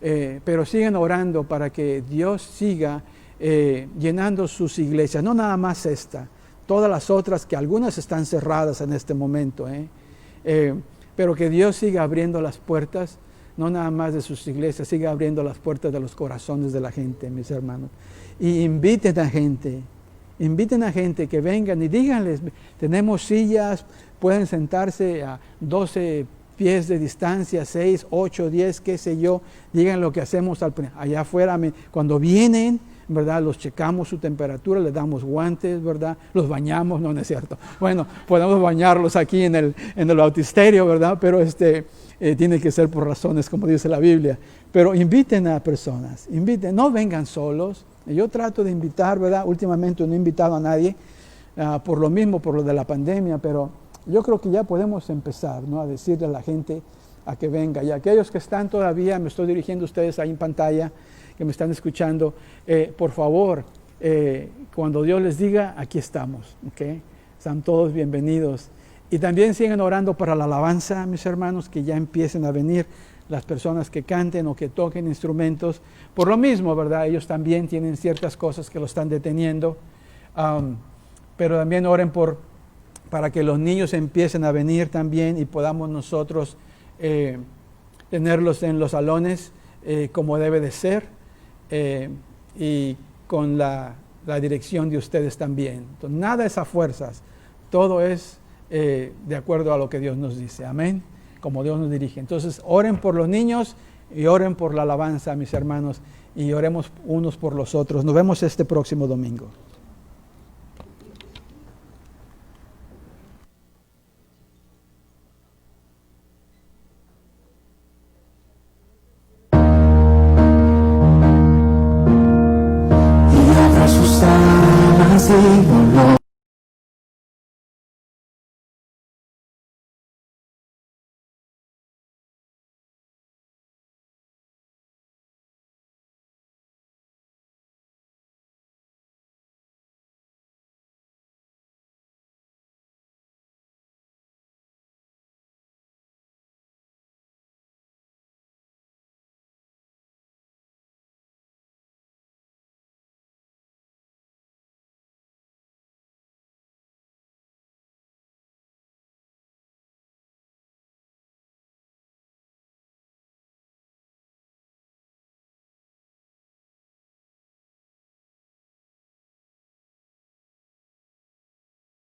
Pero siguen orando para que Dios siga llenando sus iglesias, no nada más esta, todas las otras que algunas están cerradas en este momento, pero que Dios siga abriendo las puertas, no nada más de sus iglesias, siga abriendo las puertas de los corazones de la gente, mis hermanos. Y inviten a gente que vengan y díganles, tenemos sillas, pueden sentarse a 12 pies de distancia, 6, 8, 10, qué sé yo, digan lo que hacemos allá afuera, cuando vienen, ¿verdad? Los checamos su temperatura, les damos guantes, ¿verdad? Los bañamos, no es cierto. Bueno, podemos bañarlos aquí en el bautisterio, ¿verdad? Pero tiene que ser por razones, como dice la Biblia. Pero inviten a personas, no vengan solos. Yo trato de invitar, ¿verdad? Últimamente no he invitado a nadie, por lo de la pandemia, pero yo creo que ya podemos empezar, ¿no? A decirle a la gente a que venga. Y aquellos que están todavía, me estoy dirigiendo a ustedes ahí en pantalla, que me están escuchando, por favor, cuando Dios les diga, aquí estamos, ¿okay? Están todos bienvenidos. Y también siguen orando para la alabanza, mis hermanos, que ya empiecen a venir las personas que canten o que toquen instrumentos. Por lo mismo, ¿verdad? Ellos también tienen ciertas cosas que lo están deteniendo. Pero también oren para que los niños empiecen a venir también y podamos nosotros tenerlos en los salones como debe de ser y con la dirección de ustedes también. Entonces, nada es a fuerzas, todo es de acuerdo a lo que Dios nos dice, amén, como Dios nos dirige. Entonces, oren por los niños y oren por la alabanza, mis hermanos, y oremos unos por los otros. Nos vemos este próximo domingo. Sus alas